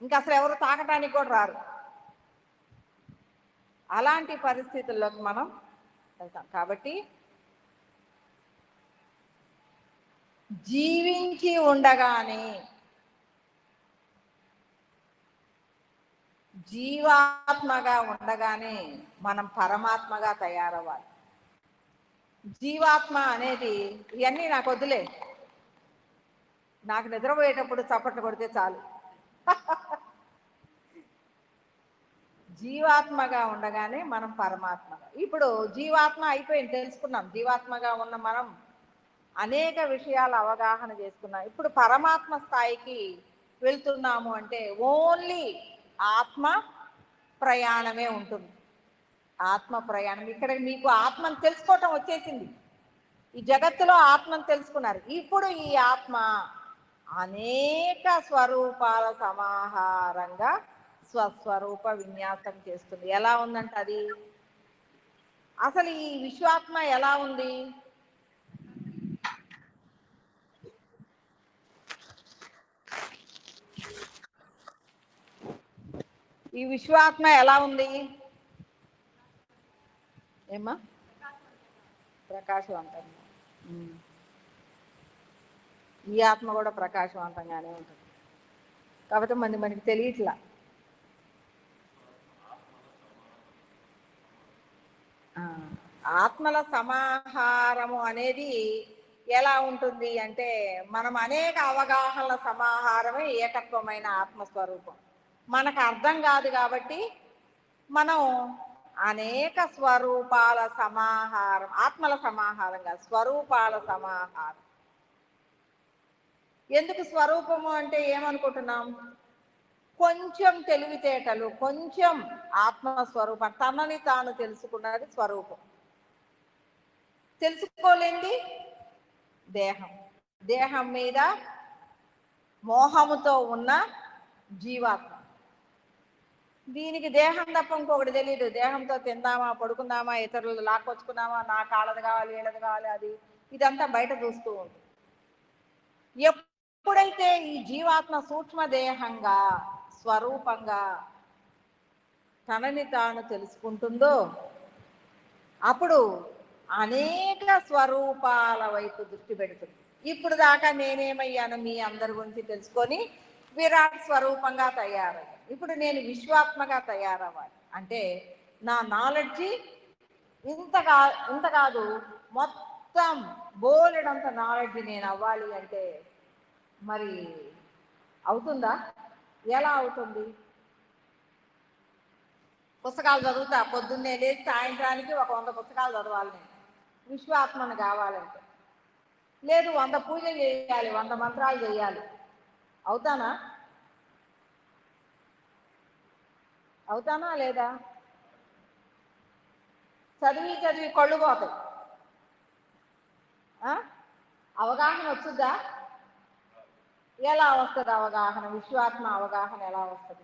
ఇంకా అసలు ఎవరు తాకటానికి కూడా రారు. అలాంటి పరిస్థితుల్లోకి మనం వెళ్తాం. కాబట్టి జీవించి ఉండగానే, జీవాత్మగా ఉండగానే మనం పరమాత్మగా తయారవ్వాలి. జీవాత్మ అనేది ఇవన్నీ నాకు వద్దులే, నాకు నిద్రపోయేటప్పుడు చప్పట్లు కొడితే చాలు. జీవాత్మగా ఉండగానే మనం పరమాత్మగా. ఇప్పుడు జీవాత్మ అయిపోయింది, తెలుసుకున్నాం. జీవాత్మగా ఉన్న మనం అనేక విషయాలు అవగాహన చేసుకున్నాం. ఇప్పుడు పరమాత్మ స్థాయికి వెళ్తున్నాము అంటే ఓన్లీ ఆత్మ ప్రయాణమే ఉంటుంది. ఆత్మ ప్రయాణం. ఇక్కడ మీకు ఆత్మను తెలుసుకోవటం వచ్చేసింది, ఈ జగత్తులో ఆత్మను తెలుసుకున్నారు. ఇప్పుడు ఈ ఆత్మ అనేక స్వరూపాల సమాహారంగా స్వస్వరూప విన్యాసం చేస్తుంది. ఎలా ఉందంట అది? అసలు ఈ విశ్వాత్మ ఎలా ఉంది? ఈ విశ్వాత్మ ఎలా ఉంది? ఏమ్మా? ప్రకాశవంతంగా. ఈ ఆత్మ కూడా ప్రకాశవంతంగానే ఉంటుంది. కాబట్టి మనకి తెలియట్లా. ఆత్మల సమాహారము అనేది ఎలా ఉంటుంది అంటే, మనం అనేక అవగాహనల సమాహారమే ఏకత్వమైన ఆత్మస్వరూపం. మనకు అర్థం కాదు కాబట్టి మనం అనేక స్వరూపాల సమాహారం, ఆత్మల సమాహారంగా స్వరూపాల సమాహారం. ఎందుకు స్వరూపము అంటే ఏమనుకుంటున్నాం? కొంచెం తెలివితేటలు, కొంచెం ఆత్మస్వరూపం, తనని తాను తెలుసుకున్నది స్వరూపం. తెలుసుకోలేంది దేహం. దేహం మీద మోహముతో ఉన్న జీవాత్మ. దీనికి దేహం తప్ప ఇంకొకటి తెలియదు. దేహంతో తిందామా, పడుకుందామా, ఇతరులు లాక్కొచ్చుకుందామా, నా కాళ్ళది కావాలి, వీళ్ళది కావాలి, అది ఇదంతా బయట చూస్తూ ఉంది. ఎప్పుడైతే ఈ జీవాత్మ సూక్ష్మదేహంగా స్వరూపంగా తనని తాను తెలుసుకుంటుందో అప్పుడు అనేక స్వరూపాల వైపు దృష్టి పెడుతుంది. ఇప్పుడు దాకా నేనేమయ్యాను మీ అందరి గురించి తెలుసుకొని విరాట్ స్వరూపంగా తయారయ్యాను. ఇప్పుడు నేను విశ్వాత్మగా తయారవ్వాలి అంటే నా నాలెడ్జి ఇంత కాదు, మొత్తం బోలెడంత నాలెడ్జి నేను అవ్వాలి అంటే మరి అవుతుందా? ఎలా అవుతుంది? పుస్తకాలు చదువుతా, పొద్దున్నే లేచి సాయంత్రానికి ఒక 100 పుస్తకాలు చదవాలి నేను విశ్వాత్మను కావాలంటే. లేదు 100 పూజలు చేయాలి, 100 మంత్రాలు చేయాలి. అవుతానా లేదా? చదివి కళ్ళు పోతాయి. అవగాహన వచ్చుద్దా? ఎలా వస్తుంది అవగాహన? విశ్వాత్మ అవగాహన ఎలా వస్తుంది?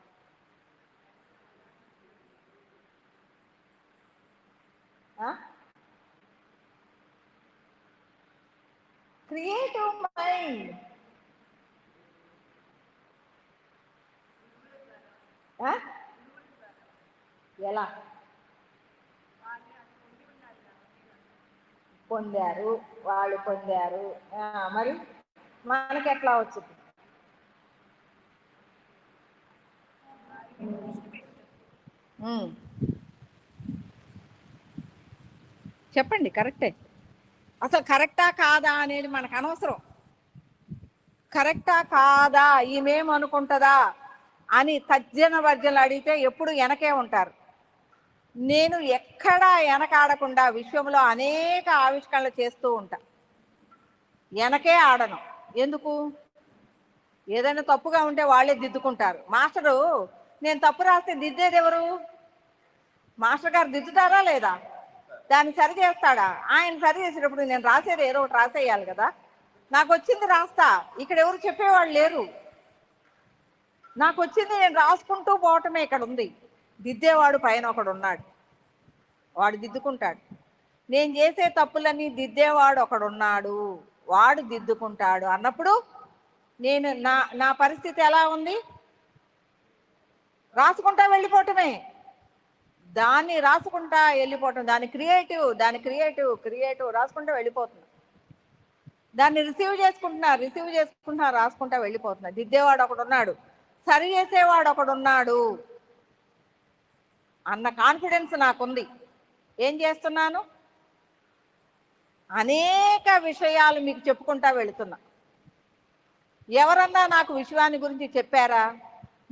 Creative mind. ఎలా పొందారు? వాళ్ళు పొందారు, మరి మనకి ఎట్లా వచ్చింది? చెప్పండి, కరెక్టే. అసలు కరెక్టా కాదా అనేది మనకు అనవసరం. కరెక్టా కాదా, ఈమెమనుకుంటుందా అని తర్జన భర్జనలు అడిగితే ఎప్పుడు వెనకే ఉంటారు. నేను ఎక్కడా వెనకాడకుండా విశ్వంలో అనేక ఆవిష్కరణలు చేస్తూ ఉంటా. వెనకే ఆడను. ఎందుకు? ఏదైనా తప్పుగా ఉంటే వాళ్ళే దిద్దుకుంటారు. మాస్టరు నేను తప్పు రాస్తే దిద్దేది ఎవరు? మాస్టర్ గారు దిద్దుతారా లేదా? దాన్ని సరి చేస్తాడా? ఆయన సరి చేసేటప్పుడు నేను రాసేది ఏదో ఒకటి రాసేయాలి కదా. నాకు వచ్చింది రాస్తా. ఇక్కడ ఎవరు చెప్పేవాళ్ళు లేరు. నాకు వచ్చింది నేను రాసుకుంటూ పోవటమే ఇక్కడ ఉంది. దిద్దేవాడు పైన ఒకడు ఉన్నాడు, వాడు దిద్దుకుంటాడు. నేను చేసే తప్పులన్నీ దిద్దేవాడు ఒకడున్నాడు, వాడు దిద్దుకుంటాడు అన్నప్పుడు నేను నా పరిస్థితి ఎలా ఉంది? రాసుకుంటా వెళ్ళిపోవటమే. దాన్ని రాసుకుంటా వెళ్ళిపోవటం, దాని క్రియేటివ్ రాసుకుంటా వెళ్ళిపోతున్నా. దాన్ని రిసీవ్ చేసుకుంటున్నా రాసుకుంటా వెళ్ళిపోతున్నా. దిద్దేవాడు ఒకడున్నాడు, సరి చేసేవాడు ఒకడున్నాడు అన్న కాన్ఫిడెన్స్ నాకుంది. ఏం చేస్తున్నాను? అనేక విషయాలు మీకు చెప్పుకుంటా వెళుతున్నా. ఎవరన్నా నాకు విశ్వాన్ని గురించి చెప్పారా?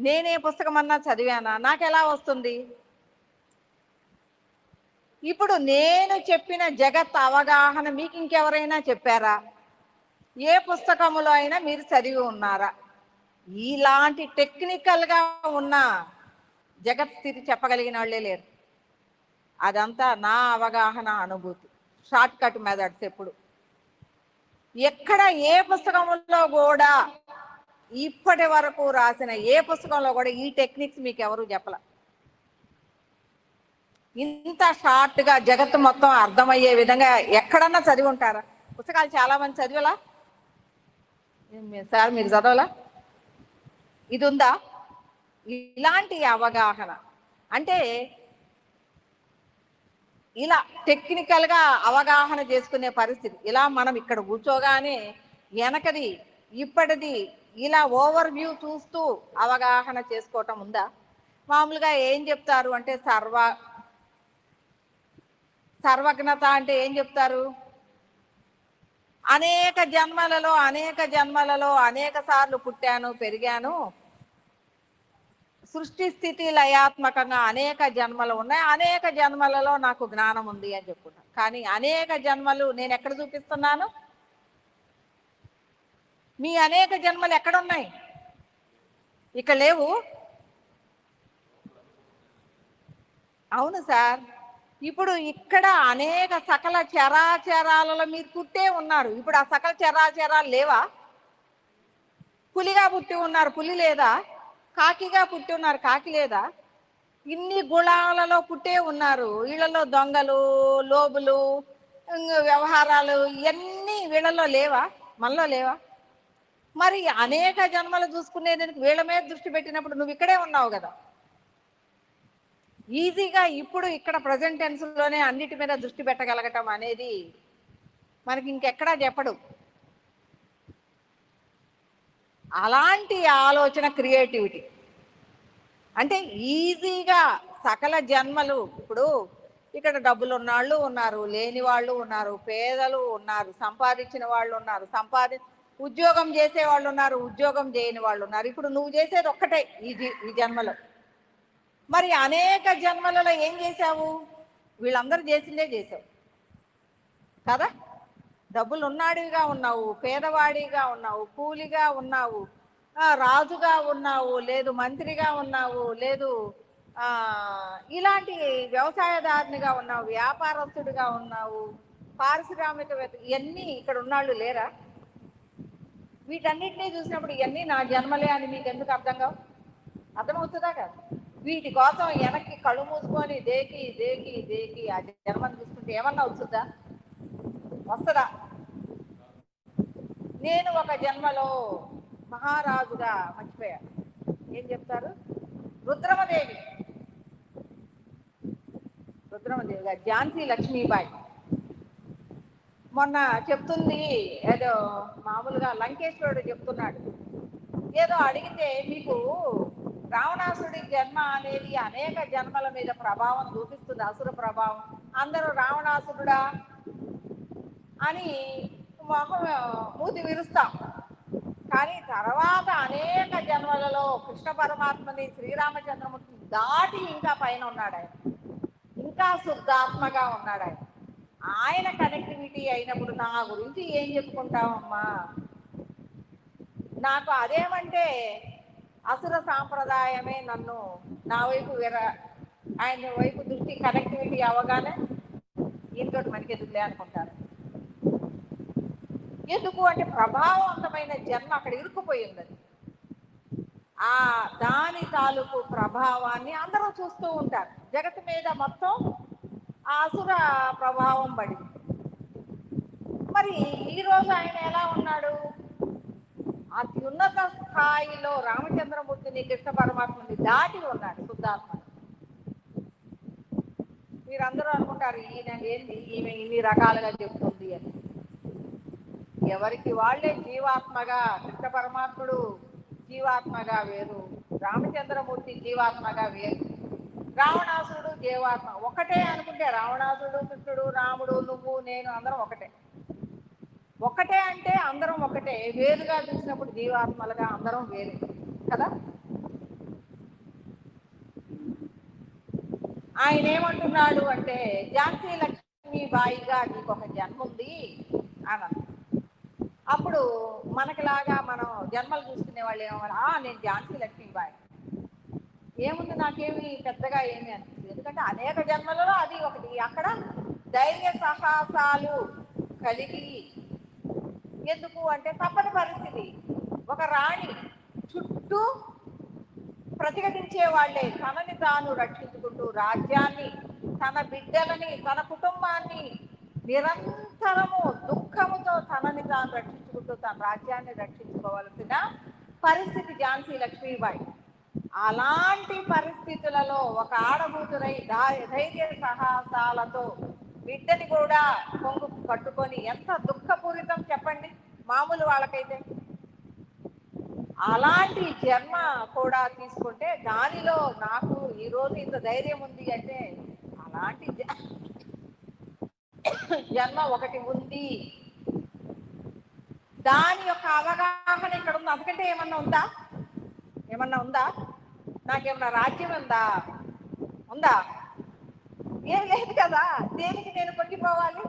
నేనే పుస్తకం అన్నా చదివానా? నాకెలా వస్తుంది? ఇప్పుడు నేను చెప్పిన జగత్ అవగాహన మీకు ఇంకెవరైనా చెప్పారా? ఏ పుస్తకములో అయినా మీరు చదివి ఉన్నారా? ఇలాంటి టెక్నికల్గా ఉన్న జగత్ స్థితి చెప్పగలిగిన వాళ్ళే లేరు. అదంతా నా అవగాహన, అనుభూతి, షార్ట్ కట్ మెథడ్స్. ఎప్పుడు ఎక్కడ ఏ పుస్తకంలో కూడా ఇప్పటి వరకు రాసిన ఏ పుస్తకంలో కూడా ఈ టెక్నిక్స్ మీకు ఎవరు చెప్పల. ఇంత షార్ట్గా జగత్తు మొత్తం అర్థమయ్యే విధంగా ఎక్కడన్నా చదివి ఉంటారా? పుస్తకాలు చాలా మంది చదివలా? సార్ మీరు చదవలా? ఇది ఉందా? ఇలాంటి అవగాహన అంటే ఇలా టెక్నికల్గా అవగాహన చేసుకునే పరిస్థితి. ఇలా మనం ఇక్కడ కూర్చోగానే వెనకది ఇప్పటిది ఇలా ఓవర్ వ్యూ చూస్తూ అవగాహన చేసుకోవటం ఉందా? మామూలుగా ఏం చెప్తారు అంటే సర్వజ్ఞత అంటే ఏం చెప్తారు? అనేక జన్మలలో అనేక సార్లు పుట్టాను, పెరిగాను, సృష్టి స్థితి లయాత్మకంగా అనేక జన్మలు ఉన్నాయి, అనేక జన్మలలో నాకు జ్ఞానం ఉంది అని చెప్పుకుంటాను. కానీ అనేక జన్మలు నేను ఎక్కడ చూపిస్తున్నాను? మీ అనేక జన్మలు ఎక్కడున్నాయి? ఇక్కడ లేవు. అవును సార్, ఇప్పుడు ఇక్కడ అనేక సకల చరాచరాలలో మీరు పుట్టే ఉన్నారు. ఇప్పుడు ఆ సకల చరాచరాలు లేవా? పులిగా పుట్టి ఉన్నారు, పులి లేదా? కాకిగా పుట్టి ఉన్నారు, కాకి లేదా? ఇన్ని గుళాలలో పుట్టే ఉన్నారు. వీళ్ళలో దొంగలు, లోబులు, వ్యవహారాలు ఇవన్నీ వీళ్ళలో లేవా? మనలో లేవా? మరి అనేక జన్మలు చూసుకునేది వీళ్ళ మీద దృష్టి పెట్టినప్పుడు నువ్వు ఇక్కడే ఉన్నావు కదా. ఈజీగా ఇప్పుడు ఇక్కడ ప్రజెంట్ టెన్స్లోనే అన్నిటి మీద దృష్టి పెట్టగలగటం అనేది మనకి ఇంకెక్కడా చెప్పడు. అలాంటి ఆలోచన క్రియేటివిటీ. అంటే ఈజీగా సకల జన్మలు, ఇప్పుడు ఇక్కడ డబ్బులు ఉన్నవాళ్ళు ఉన్నారు, లేని వాళ్ళు ఉన్నారు, పేదలు ఉన్నారు, సంపాదించిన వాళ్ళు ఉన్నారు, ఉద్యోగం చేసే వాళ్ళు ఉన్నారు, ఉద్యోగం చేయని వాళ్ళు ఉన్నారు. ఇప్పుడు నువ్వు చేసేది ఒక్కటే ఈ జన్మలో. మరి అనేక జన్మలలో ఏం చేశావు? వీళ్ళందరూ చేసిందే చేసావు కదా. డబ్బులు ఉన్నాడిగా ఉన్నావు, పేదవాడిగా ఉన్నావు, కూలిగా ఉన్నావు, రాజుగా ఉన్నావు, లేదు మంత్రిగా ఉన్నావు, లేదు ఇలాంటి వ్యవసాయదారునిగా ఉన్నావు, వ్యాపారస్తుడిగా ఉన్నావు, పారిశ్రామికవేత్త, ఇవన్నీ ఇక్కడ ఉన్నాళ్ళు లేరా? వీటన్నిటినీ చూసినప్పుడు ఇవన్నీ నా జన్మలే అని మీకు ఎందుకు అర్థమవుతుందా కదా? వీటి కోసం వెనక్కి కళ్ళు మూసుకొని దేకి దేకి దేకి ఆ జన్మను చూసుకుంటే ఏమన్నా అవుతుందా? వస్తుందా? నేను ఒక జన్మలో మహారాజుగా, మర్చిపోయా ఏం చెప్తారు, రుద్రమదేవిగా ఝాన్సీ లక్ష్మీబాయి మొన్న చెప్తుంది. ఏదో మామూలుగా లంకేశ్వరుడు చెప్తున్నాడు, ఏదో అడిగితే మీకు రావణాసుడి జన్మ అనేది అనేక జన్మల మీద ప్రభావం చూపిస్తుంది, అసుర ప్రభావం, అందరూ రావణాసురుడా అని మూతి విరుస్తాం. కానీ తర్వాత అనేక జన్మలలో కృష్ణ పరమాత్మని, శ్రీరామచంద్రమూర్తిని దాటి ఇంకా పైన ఉన్నాడు ఆయన, ఇంకా శుద్ధాత్మగా ఉన్నాడు ఆయన. ఆయన కనెక్టివిటీ అయినప్పుడు నా గురించి ఏం చెప్పుకుంటామమ్మా? నాకు అదేమంటే అసుర సాంప్రదాయమే నన్ను నా వైపు ఆయన వైపు దృష్టి కనెక్టివిటీ అవ్వగానే ఇంకోటి మనకి ఎదుగులే అనుకుంటారు. ఎందుకు అంటే ప్రభావవంతమైన జన్మ అక్కడ ఇరుక్కుపోయింది. ఆ దాని తాలూకు ప్రభావాన్ని అందరూ చూస్తూ ఉంటారు. జగత్తు మీద మొత్తం ఆ అసుర ప్రభావం పడింది. మరి ఈరోజు ఆయన ఎలా ఉన్నాడు? అత్యున్నత స్థాయిలో రామచంద్రమూర్తిని, కృష్ణ పరమాత్మని దాటి ఉన్నాడు శుద్ధాత్మ. మీరందరూ అనుకుంటారు ఈయన ఏంది, ఈమె ఇన్ని రకాలుగా చెప్తుంది అని. ఎవరికి వాళ్ళే జీవాత్మగా, కృష్ణ పరమాత్ముడు జీవాత్మగా వేరు, రామచంద్రమూర్తి జీవాత్మగా వేరు, రావణాసురుడు జీవాత్మ ఒకటే అనుకుంటే రావణాసురుడు, కృష్ణుడు, రాముడు, నువ్వు, నేను అందరం ఒకటే. ఒకటే అంటే అందరం ఒకటే, వేరుగా చూసినప్పుడు జీవాత్మలుగా అందరం వేరే కదా. ఆయన ఏమంటున్నాడు అంటే ఝాన్సీ లక్ష్మీబాయిగా నీకు ఒక జన్మ ఉంది అని. అప్పుడు మనకిలాగా మనం జన్మలు చూసుకునే వాళ్ళు ఏమన్నా, నేను ఝాన్సీ లక్ష్మీబాయి, ఏముంది నాకేమి పెద్దగా ఏమి అనిపిస్తుంది, ఎందుకంటే అనేక జన్మలలో అది ఒకటి. అక్కడ ధైర్య సాహసాలు కలిగి, ఎందుకు అంటే తప్పని పరిస్థితి, ఒక రాణి చుట్టూ ప్రతిఘటించే వాళ్ళే, తనని తాను రక్షించుకుంటూ రాజ్యాన్ని, తన బిడ్డలని, తన కుటుంబాన్ని నిరంతరము దుఃఖముతో తనని తాను రక్షించుకుంటూ తన రాజ్యాన్ని రక్షించుకోవాల్సిన పరిస్థితి ఝాన్సీ లక్ష్మీబాయి. అలాంటి పరిస్థితులలో ఒక ఆడబూతురై ధైర్య సాహసాలతో బిడ్డని కూడా కొంగు కట్టుకొని, ఎంత దుఃఖపూరితం చెప్పండి మామూలు వాళ్ళకైతే. అలాంటి జన్మ కూడా తీసుకుంటే దానిలో నాకు ఈరోజు ఇంత ధైర్యం ఉంది అంటే అలాంటి జన్మ ఒకటి ఉంది. దాని యొక్క అవగాహన ఇక్కడ ఉంది. అందుకంటే ఏమన్నా ఉందా? నాకేమన్నా రాజ్యం ఉందా? ఏం లేదు కదా. దేనికి నేను పొంగిపోవాలి?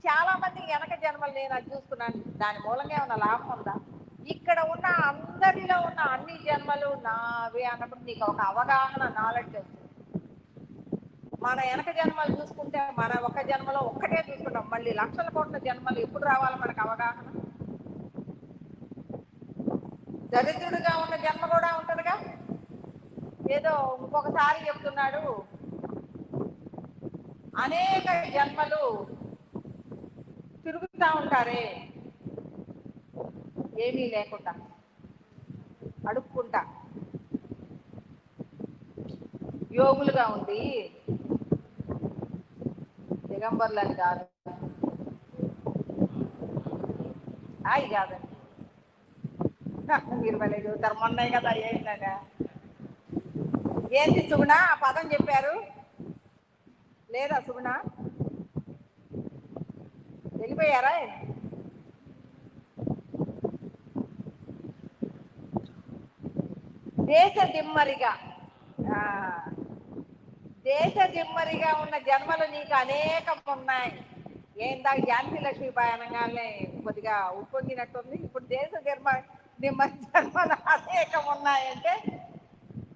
చాలా మంది వెనక జన్మలు నేను అది చూసుకున్నాను, దాని మూలంగా ఏమన్నా లాభం ఉందా? ఇక్కడ ఉన్న అందరిలో ఉన్న అన్ని జన్మలు నావే అన్నప్పుడు నీకు ఒక అవగాహన, నాలెడ్జ్ వస్తుంది. మన వెనక జన్మలు చూసుకుంటే మన ఒక జన్మలో ఒక్కటే చూసుకుంటాం, మళ్ళీ లక్షల కోట్ల జన్మలు ఎప్పుడు రావాలి మనకు అవగాహన? దరిద్రుడిగా ఉన్న జన్మ కూడా ఉంటుందిగా. ఏదో ఇంకొకసారి చెప్తున్నాడు, అనేక జన్మలు తిరుగుతూ ఉంటారే ఏమీ లేకుండా అడుక్కుంటా, యోగులుగా ఉండి, దిగంబర్లని కాదు, అయి కాదండి, మీరు మళ్ళీ చూస్తారు మొన్న కదా ఏంటగా. ఏంటి సుగుణ ఆ పదం చెప్పారు లేదా? సుగుణ వెళ్ళిపోయారా? దేశ దిమ్మరిగా, దేశ దిమ్మరిగా ఉన్న జన్మలు నీకు అనేకం ఉన్నాయి. ఏందాక ఝాన్సీ లక్ష్మీబాయి అనగానే కొద్దిగా ఉప్పొంగినట్టుంది. ఇప్పుడు దేశ దిమ్మరి జన్మలు అనేకం ఉన్నాయంటే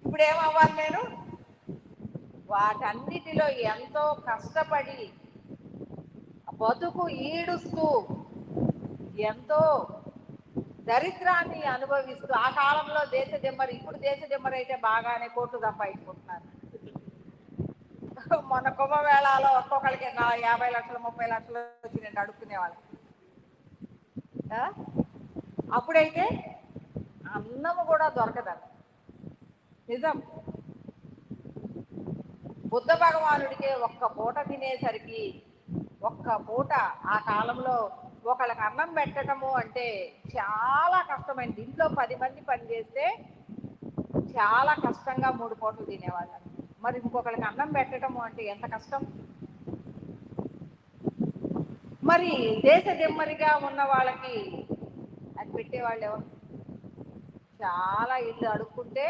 ఇప్పుడు ఏమవ్వాలి నేను? వాటన్నిటిలో ఎంతో కష్టపడి బతుకు ఈడుస్తూ, ఎంతో దరిద్రాన్ని అనుభవిస్తూ, ఆ కాలంలో దేశ దిమ్మరి, ఇప్పుడు దేశ దిమ్మరి అయితే బాగానే కోట్లు సంపాదించుకుంటున్నారు. మొన్న కుంభమేళాలో ఒక్కొక్కరికి 50 లక్షలు 30 లక్షలు వచ్చినట్టు అడుక్కునే వాళ్ళకి. అప్పుడైతే అన్నము కూడా దొరకదండి. నిజం. బుద్ధ భగవానుడికే ఒక్క పూట తినేసరికి, ఒక్క పూట ఆ కాలంలో ఒకళ్ళకి అన్నం పెట్టడము అంటే చాలా కష్టమైంది. ఇంట్లో 10 మంది పనిచేస్తే చాలా కష్టంగా 3 పూటలు తినేవాళ్ళం. మరి ఇంకొకళ్ళకి అన్నం పెట్టడము అంటే ఎంత కష్టం. మరి దేశ దిమ్మరిగా ఉన్న వాళ్ళకి అది పెట్టేవాళ్ళు ఎవరు? చాలా ఇల్లు అడుక్కుంటే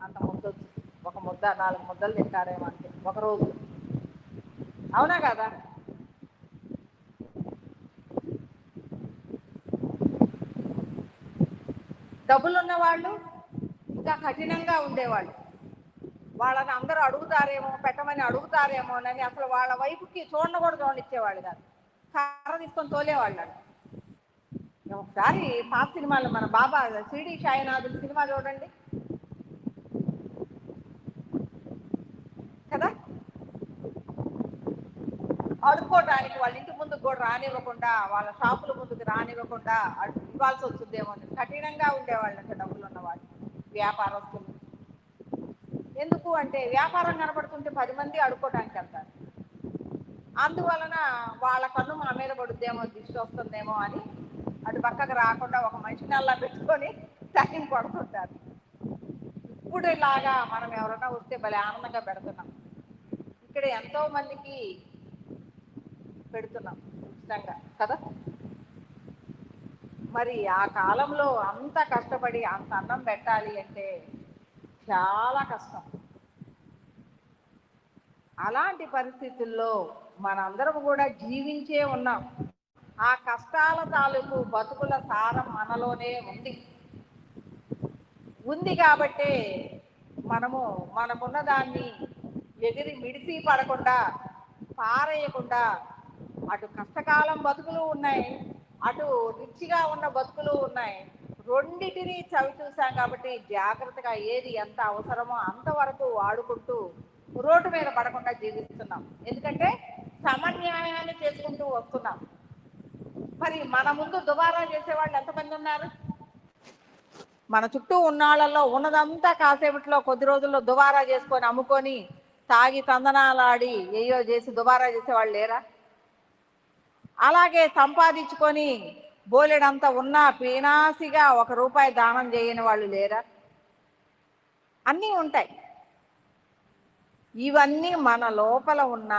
అంత ముద్ద వచ్చింది. ఒక ముద్ద 4 ముద్దలు తింటారేమో అంటే ఒక రోజు. అవునా కదా? డబ్బులున్న వాళ్ళు ఇంకా కఠినంగా ఉండేవాళ్ళు. వాళ్ళని అందరూ అడుగుతారేమో, పెట్టమని అడుగుతారేమోనని అసలు వాళ్ళ వైపుకి చూడను కూడా చూడనిచ్చేవాళ్ళు కాదు. కర్ర తీసుకొని తోలేవాళ్ళు. ఒకసారి పాత సినిమాలో మన బాబా సిడి సాయినాథుడు సినిమా చూడండి కదా. అడుక్కోవడానికి వాళ్ళ ఇంటి ముందుకు కూడా రానివ్వకుండా, వాళ్ళ షాపుల ముందుకు రానివ్వకుండా ఇవ్వాల్సి వస్తుందేమో. కఠినంగా ఉండేవాళ్ళంట డబ్బులు ఉన్నవాళ్ళు, వ్యాపారస్తులు. ఎందుకు అంటే వ్యాపారం కనబడుతుంటే 10 మంది అడుక్కోవడానికి వెళ్తారు. అందువలన వాళ్ళ కన్ను మా మీద పడుద్దేమో, దిష్టి వస్తుందేమో అని అటు పక్కకు రాకుండా ఒక మనిషిని అలా పెట్టుకొని టైం పడుతుంటారు. ఇప్పుడు ఇలాగా మనం ఎవరైనా వస్తే భలే ఆనందంగా పెడుతున్నాం. ఇక్కడ ఎంతో మందికి పెడుతున్నాం ఇష్టంగా కదా. మరి ఆ కాలంలో అంత కష్టపడి అంత అన్నం పెట్టాలి అంటే చాలా కష్టం. అలాంటి పరిస్థితుల్లో మనందరం కూడా జీవించే ఉన్నాం. ఆ కష్టాల తాలూకు బతుకుల సారం మనలోనే ఉంది కాబట్టి మనము మనకున్న దాన్ని ఎగిరి మిడిసి పడకుండా, పారేయకుండా, అటు కష్టకాలం బతుకులు ఉన్నాయి, అటు రిచ్గా ఉన్న బతుకులు ఉన్నాయి. రెండిటిని చవి చూసాం కాబట్టి జాగ్రత్తగా ఏది ఎంత అవసరమో అంతవరకు వాడుకుంటూ రోడ్డు మీద పడకుండా జీవిస్తున్నాం. ఎందుకంటే సమన్యాయాన్ని చేసుకుంటూ వస్తున్నాం. మరి మన ముందు దుబారా చేసేవాళ్ళు ఎంతమంది ఉన్నారు? మన చుట్టూ ఉన్నాళ్ళల్లో ఉన్నదంతా కాసేపట్లో కొద్ది రోజుల్లో దుబారా చేసుకొని అమ్ముకొని తాగి తందనాలాడి ఏయో చేసి దుబారా చేసేవాళ్ళు లేరా? అలాగే సంపాదించుకొని బోలెడంతా ఉన్నా పీనాసిగా 1 రూపాయి దానం చేయని వాళ్ళు లేరా? అన్నీ ఉంటాయి. ఇవన్నీ మన లోపల ఉన్న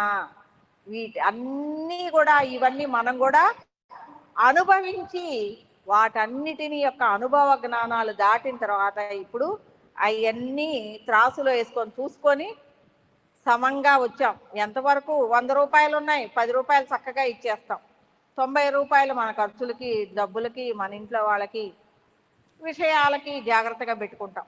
అన్నీ కూడా, ఇవన్నీ మనం కూడా అనుభవించి వాటన్నిటిని యొక్క అనుభవ జ్ఞానాలు దాటిన తర్వాత ఇప్పుడు అవన్నీ త్రాసులో వేసుకొని చూసుకొని సమంగా వచ్చాం. ఎంతవరకు 100 రూపాయలు ఉన్నాయి, 10 రూపాయలు చక్కగా ఇచ్చేస్తాం. 90 రూపాయలు మన ఖర్చులకి, డబ్బులకి, మన ఇంట్లో వాళ్ళకి, విషయాలకి జాగ్రత్తగా పెట్టుకుంటాం.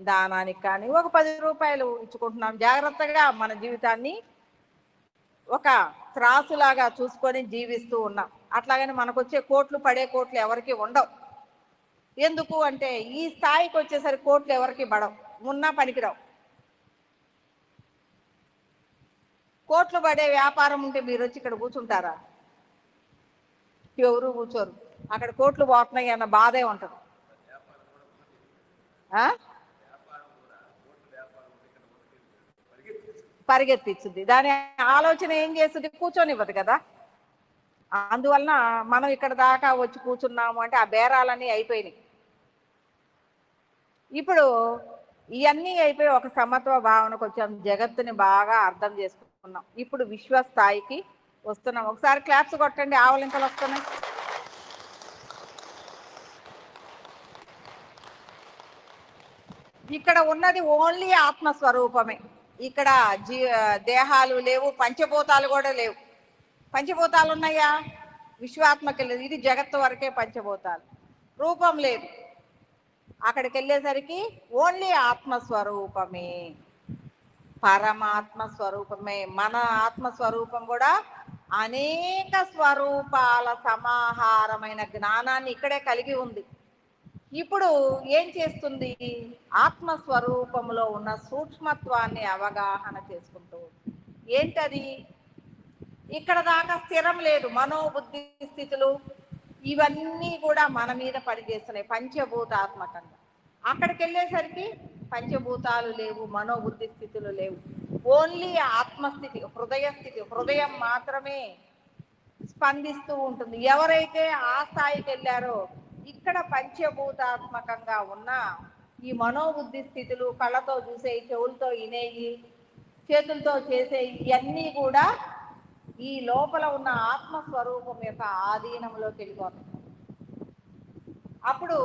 దానానికి కానీ ఒక 10 రూపాయలు ఇచ్చుకుంటున్నాం. జాగ్రత్తగా మన జీవితాన్ని ఒక త్రాసులాగా చూసుకొని జీవిస్తూ ఉన్నాం. అట్లాగని మనకు వచ్చే కోట్లు పడే కోట్లు ఎవరికి ఉండవు. ఎందుకు అంటే ఈ స్థాయికి వచ్చేసరికి కోట్లు ఎవరికి పడవు, ఉన్నా పనికిరావు. కోట్లు పడే వ్యాపారం ఉంటే మీరు వచ్చి ఇక్కడ కూర్చుంటారా? ఎవరు కూర్చోరు. అక్కడ కోట్లు పోతున్నాయి అన్న బాధే ఉంటుంది. పరిగెత్తించుద్ది. దాని ఆలోచన ఏం చేస్తుంది? కూర్చొనివ్వదు కదా. అందువలన మనం ఇక్కడ దాకా వచ్చి కూర్చున్నాము అంటే ఆ బేరాలన్నీ అయిపోయినాయి. ఇప్పుడు ఇవన్నీ అయిపోయి ఒక సమత్వ భావనకు వచ్చాం. జగత్తుని బాగా అర్థం చేసుకున్నాం. ఇప్పుడు విశ్వస్థాయికి వస్తున్నాం. ఒకసారి క్లాప్స్ కొట్టండి, ఆవలింతలు వస్తున్నాయి. ఇక్కడ ఉన్నది ఓన్లీ ఆత్మస్వరూపమే. ఇక్కడ దేహాలు లేవు, పంచభూతాలు కూడా లేవు. పంచభూతాలు ఉన్నాయా? విశ్వాత్మకి లేదు. ఇది జగత్తు వరకే పంచభూతాలు. రూపం లేదు. అక్కడికి వెళ్ళేసరికి ఓన్లీ ఆత్మస్వరూపమే, పరమాత్మ స్వరూపమే. మన ఆత్మస్వరూపం కూడా అనేక స్వరూపాల సమాహారమైన జ్ఞానాన్ని ఇక్కడే కలిగి ఉంది. ఇప్పుడు ఏం చేస్తుంది? ఆత్మస్వరూపంలో ఉన్న సూక్ష్మత్వాన్ని అవగాహన చేసుకుంటూ. ఏంటది? ఇక్కడ దాకా స్థిరం లేదు. మనోబుద్ధి స్థితులు ఇవన్నీ కూడా మన మీద పనిచేస్తున్నాయి పంచభూతాత్మకంగా. అక్కడికి వెళ్ళేసరికి పంచభూతాలు లేవు, మనోబుద్ధి స్థితులు లేవు. ఓన్లీ ఆత్మస్థితి, హృదయ స్థితి. హృదయం మాత్రమే స్పందిస్తూ ఉంటుంది. ఎవరైతే ఆ స్థాయికి వెళ్ళారో ఇక్కడ పంచభూతాత్మకంగా ఉన్న ఈ మనోబుద్ధి స్థితులు, కళ్ళతో చూసేవి, చెవులతో వినేవి, చేతులతో చేసేవి, ఇవన్నీ కూడా ఈ లోపల ఉన్న ఆత్మస్వరూపం యొక్క ఆధీనంలోకి వెళ్ళిపోతాయి. అప్పుడు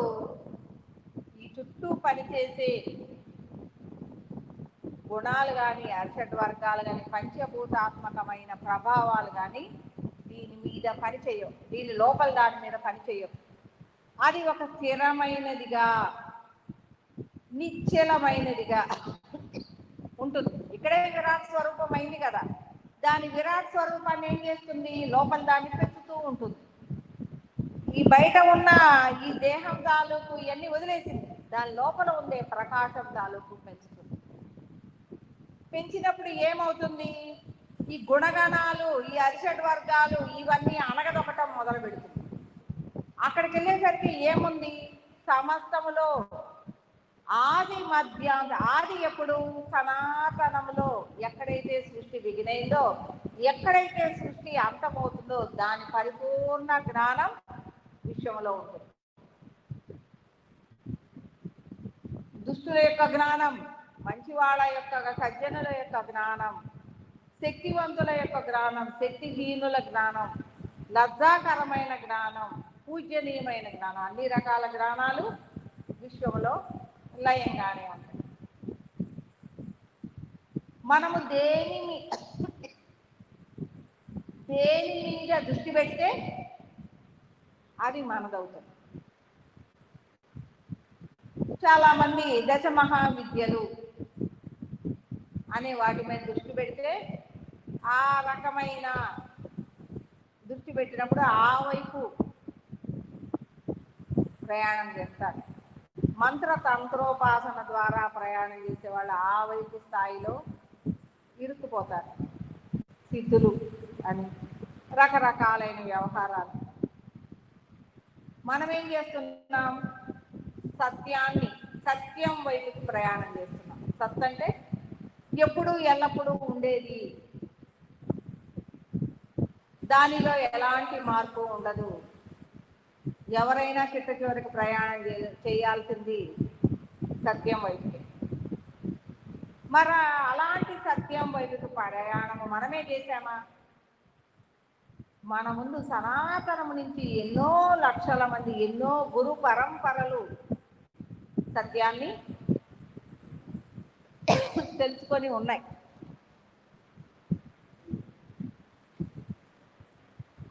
ఈ చుట్టూ పనిచేసే గుణాలు కానీ, అర్షడ్ వర్గాలు కానీ, పంచభూతాత్మకమైన ప్రభావాలు కానీ దీని మీద పనిచేయవు. దీని లోపల దాని మీద పనిచేయవు. అది ఒక స్థిరమైనదిగా, నిశ్చలమైనదిగా ఉంటుంది. ఇక్కడే విరాట్ స్వరూపం అయింది కదా. దాని విరాట్ స్వరూపాన్ని ఏం చేస్తుంది? లోపల దాన్ని పెంచుతూ ఉంటుంది. ఈ బయట ఉన్న ఈ దేహం తాలూకు ఇవన్నీ వదిలేసింది. దాని లోపల ఉండే ప్రకాశం తాలూకు పెంచుతుంది. పెంచినప్పుడు ఏమవుతుంది? ఈ గుణగణాలు, ఈ అరిషడ్ వర్గాలు ఇవన్నీ అనగదొక్కటం మొదలు పెడుతుంది. అక్కడికి వెళ్ళేసరికి ఏముంది? సమస్తములో ఆది మధ్యాంత. ఆది ఎప్పుడు? సనాతనంలో ఎక్కడైతే సృష్టి బిగినైందో, ఎక్కడైతే సృష్టి అంతమవుతుందో దాని పరిపూర్ణ జ్ఞానం విశ్వంలో ఉంటుంది. దుష్టుల యొక్క జ్ఞానం, మంచివాళ్ళ యొక్క, సజ్జనుల యొక్క జ్ఞానం, శక్తివంతుల యొక్క జ్ఞానం, శక్తిహీనుల జ్ఞానం, లజ్జాకరమైన జ్ఞానం, పూజ్యనీయమైన జ్ఞానం, అన్ని రకాల జ్ఞానాలు విశ్వంలో లయంగానే ఉంటాయి. మనము దేని మీద దృష్టి పెడితే అది మనదవుతుంది. చాలామంది దశమహావిద్యలు అనే వాటి మీద దృష్టి పెడితే ఆ రకమైన దృష్టి పెట్టినప్పుడు ఆ వైపు ప్రయాణం చేస్తారు. మంత్ర తంత్రోపాసన ద్వారా ప్రయాణం చేసే వాళ్ళు ఆ వైపు స్థాయిలో ఇరుక్కుపోతారు. సిద్ధులు అని రకరకాలైన వ్యవహారాలు. మనం ఏం చేస్తున్నాం? సత్యం వైపుకి ప్రయాణం చేస్తున్నాం. సత్ అంటే ఎప్పుడు ఎల్లప్పుడూ ఉండేది, దానిలో ఎలాంటి మార్పు ఉండదు. ఎవరైనా చిట్ట చివరికి ప్రయాణం చేయాల్సింది సత్యం వైపుకి. మరి అలాంటి సత్యం వైపుకి ప్రయాణము మనమే చేశామా? మన ముందు సనాతనము నుంచి ఎన్నో లక్షల మంది, ఎన్నో గురు పరంపరలు సత్యాన్ని తెలుసుకొని ఉన్నాయి.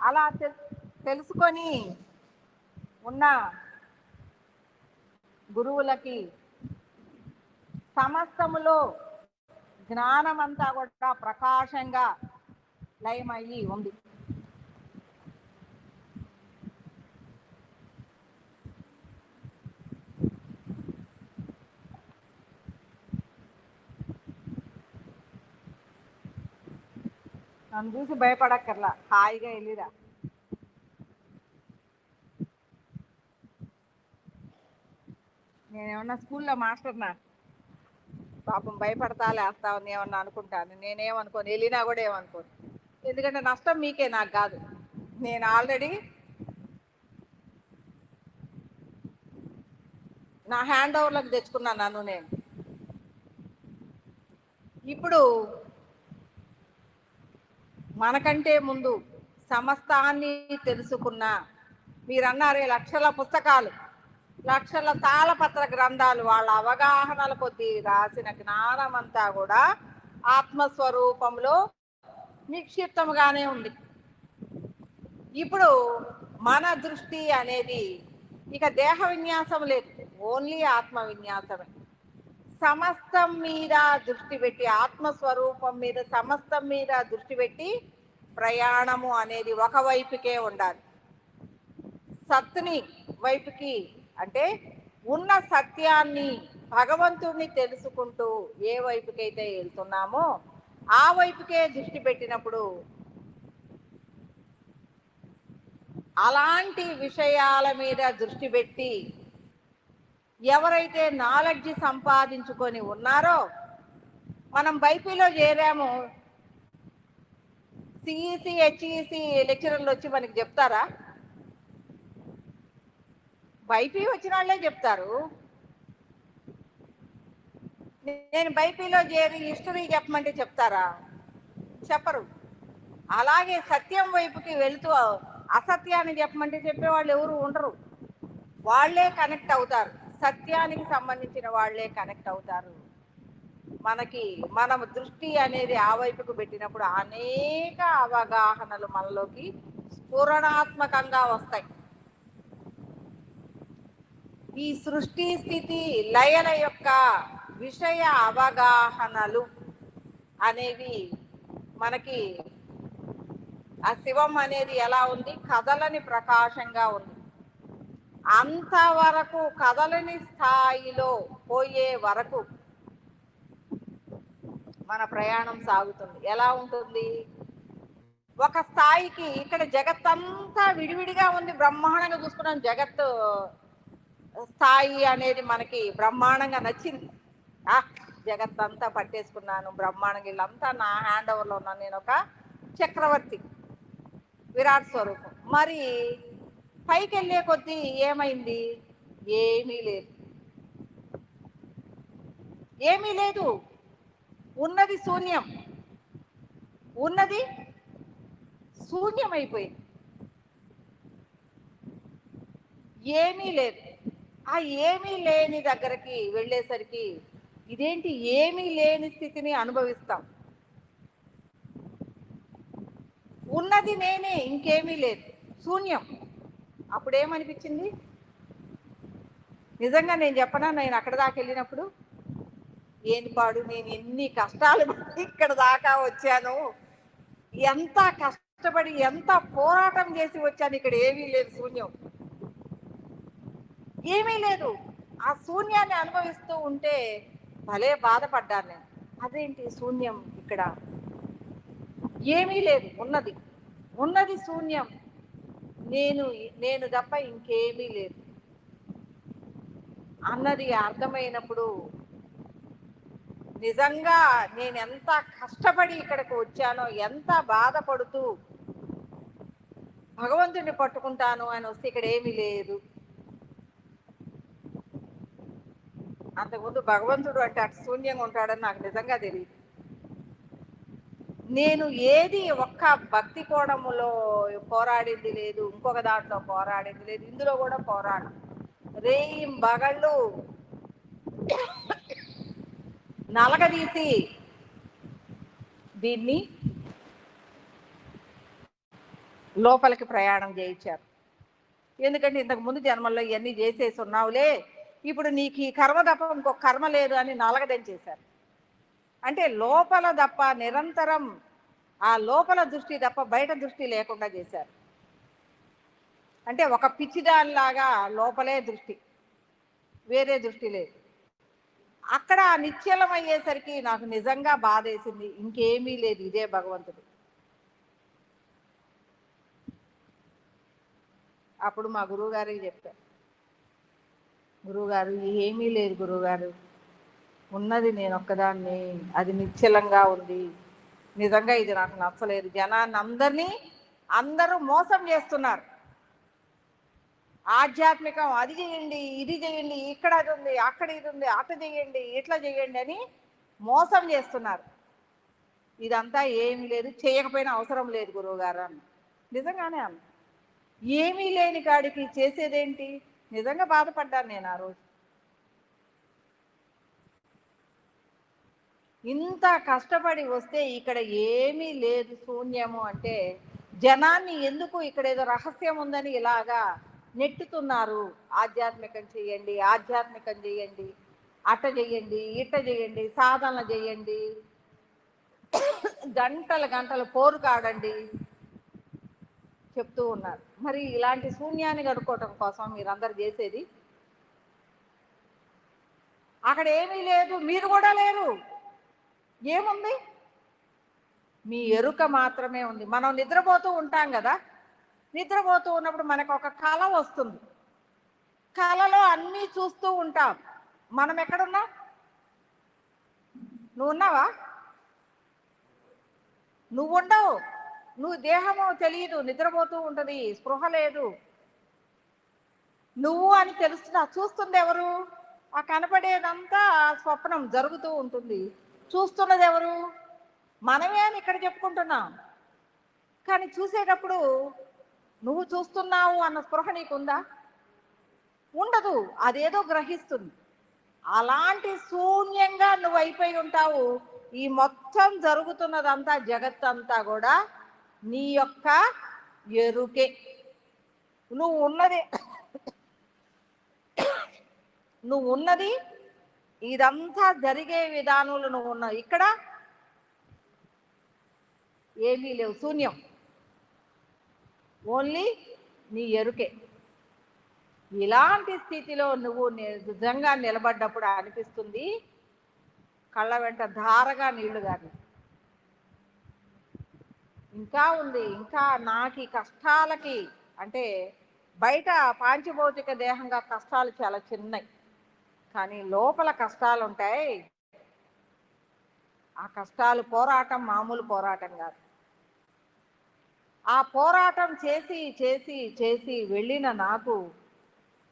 అలా తెలుసుకొని ఉన్న గురువులకి సమస్తములో జ్ఞానమంతా కూడా ప్రకాశంగా లయమయ్యి ఉంది. నన్ను చూసి భయపడక్కర్లా, హాయిగా వెళ్ళిరా. నేనేమన్నా స్కూల్లో మాస్టర్నా? పాపం భయపడతా లేస్తావని ఏమన్నా అనుకుంటాను. నేనేమనుకోను, వెళ్ళినా కూడా ఏమనుకోను. ఎందుకంటే నష్టం మీకే, నాకు కాదు. నేను ఆల్రెడీ నా హ్యాండ్ ఓవర్లకు తెచ్చుకున్నాను నన్ను నేను. ఇప్పుడు మనకంటే ముందు సమస్తాన్ని తెలుసుకున్న, మీరన్నారే లక్షల పుస్తకాలు, లక్షల తాళపత్ర గ్రంథాలు, వాళ్ళ అవగాహనల కొద్దీ రాసిన జ్ఞానం అంతా కూడా ఆత్మస్వరూపంలో నిక్షిప్తముగానే ఉంది. ఇప్పుడు మన దృష్టి అనేది ఇక దేహ విన్యాసం లేదు, ఓన్లీ ఆత్మ విన్యాసమే. సమస్తం మీద దృష్టి పెట్టి, ఆత్మస్వరూపం మీద సమస్తం మీద దృష్టి పెట్టి ప్రయాణము అనేది ఒకవైపుకే ఉండాలి. సత్తుని వైపుకి అంటే ఉన్న సత్యాన్ని, భగవంతుడిని తెలుసుకుంటూ ఏ వైపుకైతే వెళ్తున్నామో ఆ వైపుకే దృష్టి పెట్టినప్పుడు అలాంటి విషయాల మీద దృష్టి పెట్టి ఎవరైతే నాలెడ్జ్ సంపాదించుకొని ఉన్నారో, మనం బైపీలో చేరాము, సిఈసి హెచ్ఈసి లెక్చరర్లు వచ్చి మనకి చెప్తారా? బైపీ వచ్చిన వాళ్ళే చెప్తారు. నేను బైపీలో చేరి హిస్టరీ చెప్పమంటే చెప్తారా? చెప్పరు. అలాగే సత్యం వైపుకి వెళుతూ అసత్యాన్ని చెప్పమంటే చెప్పేవాళ్ళు ఎవరు ఉండరు. వాళ్లే కనెక్ట్ అవుతారు, సత్యానికి సంబంధించిన వాళ్లే కనెక్ట్ అవుతారు. మనం దృష్టి అనేది ఆ వైపుకు పెట్టినప్పుడు అనేక అవగాహనలు మనలోకి స్ఫురణాత్మకంగా వస్తాయి. ఈ సృష్టి స్థితి లయల యొక్క విషయ అవగాహనలు అనేవి మనకి, ఆ శివం అనేది ఎలా ఉంది, కదలని ప్రకాశంగా ఉంది. అంతవరకు కదలని స్థాయిలో పోయే వరకు మన ప్రయాణం సాగుతుంది. ఎలా ఉంటుంది? ఒక స్థాయికి, ఇక్కడ జగత్తంతా విడివిడిగా ఉంది, బ్రహ్మాండంగా చూసుకున్నాం. జగత్తు స్థాయి అనేది మనకి బ్రహ్మాండంగా నచ్చింది. జగత్తంతా పట్టేసుకున్నాను, బ్రహ్మాండంగా, వీళ్ళంతా నా హ్యాండ్ ఓవర్లో ఉన్నాను, నేను ఒక చక్రవర్తి, విరాట్ స్వరూపం. మరి పైకి వెళ్ళే కొద్దీ ఏమైంది? ఏమీ లేదు, ఏమీ లేదు. ఉన్నది శూన్యం, ఉన్నది శూన్యమైపోయింది, ఏమీ లేదు. ఆ ఏమీ లేని దగ్గరికి వెళ్ళేసరికి ఇదేంటి, ఏమీ లేని స్థితిని అనుభవిస్తాం. ఉన్నది నేనే, ఇంకేమీ లేదు, శూన్యం. అప్పుడేమనిపించింది? నిజంగా నేను చెప్పనా, నేను అక్కడ దాకా వెళ్ళినప్పుడు ఏంటి పాడు, నేను ఎన్ని కష్టాలు ఇక్కడ దాకా వచ్చాను, ఎంత కష్టపడి ఎంత పోరాటం చేసి వచ్చాను, ఇక్కడ ఏమీ లేదు, శూన్యం, ఏమీ లేదు. ఆ శూన్యాన్ని అనుభవిస్తూ ఉంటే భలే బాధపడ్డాను నేను. అదేంటి శూన్యం, ఇక్కడ ఏమీ లేదు, ఉన్నది శూన్యం, నేను తప్ప ఇంకేమీ లేదు అన్నది అర్థమైనప్పుడు నిజంగా నేను ఎంత కష్టపడి ఇక్కడికి వచ్చానో, ఎంత బాధపడుతూ భగవంతుడిని పట్టుకుంటాను అని వస్తే ఇక్కడ ఏమీ లేదు. అంతకుముందు భగవంతుడు అంటే అటు శూన్యంగా ఉంటాడని నాకు నిజంగా తెలియదు. నేను ఏది ఒక్క భక్తి కోణములో పోరాడింది లేదు, ఇంకొక దాంట్లో పోరాడింది లేదు, ఇందులో కూడా పోరాడు రేయిం బగళ్ళు నలగదీసి దీన్ని లోపలికి ప్రయాణం చేయించారు. ఎందుకంటే ఇంతకు ముందు జన్మల్లో ఇవన్నీ చేసేసి ఉన్నావులే, ఇప్పుడు నీకు ఈ కర్మ తప్ప ఇంకొక కర్మ లేదు అని నలగదెంచేశారు. అంటే లోపల తప్ప నిరంతరం ఆ లోపల దృష్టి తప్ప బయట దృష్టి లేకుండా చేశారు. అంటే ఒక పిచ్చిదానిలాగా లోపలే దృష్టి, వేరే దృష్టి లేదు. అక్కడ నిశ్చలం అయ్యేసరికి నాకు నిజంగా బాధేసింది. ఇంకేమీ లేదు, ఇదే భగవంతుడు. అప్పుడు మా గురువుగారికి చెప్పారు, గురువుగారు ఏమీ లేదు గురువుగారు, ఉన్నది నేను ఒక్కదాన్ని, అది నిశ్చలంగా ఉంది. నిజంగా ఇది నాకు నచ్చలేదు. జనాన్ని అందరూ మోసం చేస్తున్నారు. ఆధ్యాత్మికం అది చేయండి, ఇది చేయండి, ఇక్కడ అది ఉంది, అక్కడ ఇది ఉంది, అట్లా చేయండి, ఇట్లా చేయండి అని మోసం చేస్తున్నారు. ఇదంతా ఏమీ లేదు, చేయకపోయినా అవసరం లేదు గురువుగారు అన్న. నిజంగానే అన్న. ఏమీ లేని కాడికి చేసేదేంటి? నిజంగా బాధపడ్డాను నేను ఆ రోజు. ఇంత కష్టపడి వస్తే ఇక్కడ ఏమీ లేదు, శూన్యము అంటే జనాన్ని ఎందుకు ఇక్కడ ఏదో రహస్యం ఉందని ఇలాగా నెట్టుతున్నారు. ఆధ్యాత్మికం చేయండి, ఆధ్యాత్మికం చేయండి, అట్ట చేయండి, ఇట్ట చేయండి, సాధన చేయండి, గంటలు గంటలు పోరు కాడండి చెప్తూ ఉన్నారు. మరి ఇలాంటి శూన్యాన్ని గడుపుకోవటం కోసం మీరందరూ చేసేది? అక్కడ ఏమీ లేదు, మీరు కూడా లేరు. ఏముంది? మీ ఎరుక మాత్రమే ఉంది. మనం నిద్రపోతూ ఉంటాం కదా, నిద్రపోతూ ఉన్నప్పుడు మనకు ఒక కళ వస్తుంది. కళలో అన్నీ చూస్తూ ఉంటాం. మనం ఎక్కడున్నాం? నువ్వు ఉన్నావా? నువ్వు ఉండవు. నువ్వు దేహము తెలియదు, నిద్రపోతూ ఉంటుంది, స్పృహ లేదు. నువ్వు అని తెలుస్తున్నా, చూస్తుంది ఎవరు? ఆ కనపడేదంతా స్వప్నం జరుగుతూ ఉంటుంది. చూస్తున్నది ఎవరు? మనమే అని ఇక్కడ చెప్పుకుంటున్నాం. కానీ చూసేటప్పుడు నువ్వు చూస్తున్నావు అన్న స్పృహ నీకుందా? ఉండదు. అదేదో గ్రహిస్తుంది. అలాంటి శూన్యంగా నువ్వు అయిపోయి ఉంటావు. ఈ మొత్తం జరుగుతున్నదంతా జగత్తంతా కూడా నీ యొక్క ఎరుకే. నువ్వు ఉన్నది ఇదంతా జరిగే విధానంలో నువ్వు ఉన్నావు. ఇక్కడ ఏమీ లేవు, శూన్యం, ఓన్లీ నీ ఎరుకే. ఇలాంటి స్థితిలో నువ్వు నిజంగా నిలబడ్డప్పుడు అనిపిస్తుంది కళ్ళ వెంట ధారగా నీళ్లు గారి. ఇంకా ఉంది, ఇంకా నాకు ఈ కష్టాలకి అంటే బయట పాంచభౌతిక దేహంగా కష్టాలు చాలా చిన్నవి, కానీ లోపల కష్టాలు ఉంటాయి. ఆ కష్టాలు పోరాటం మామూలు పోరాటం కాదు. ఆ పోరాటం చేసి చేసి చేసి వెళ్ళిన నాకు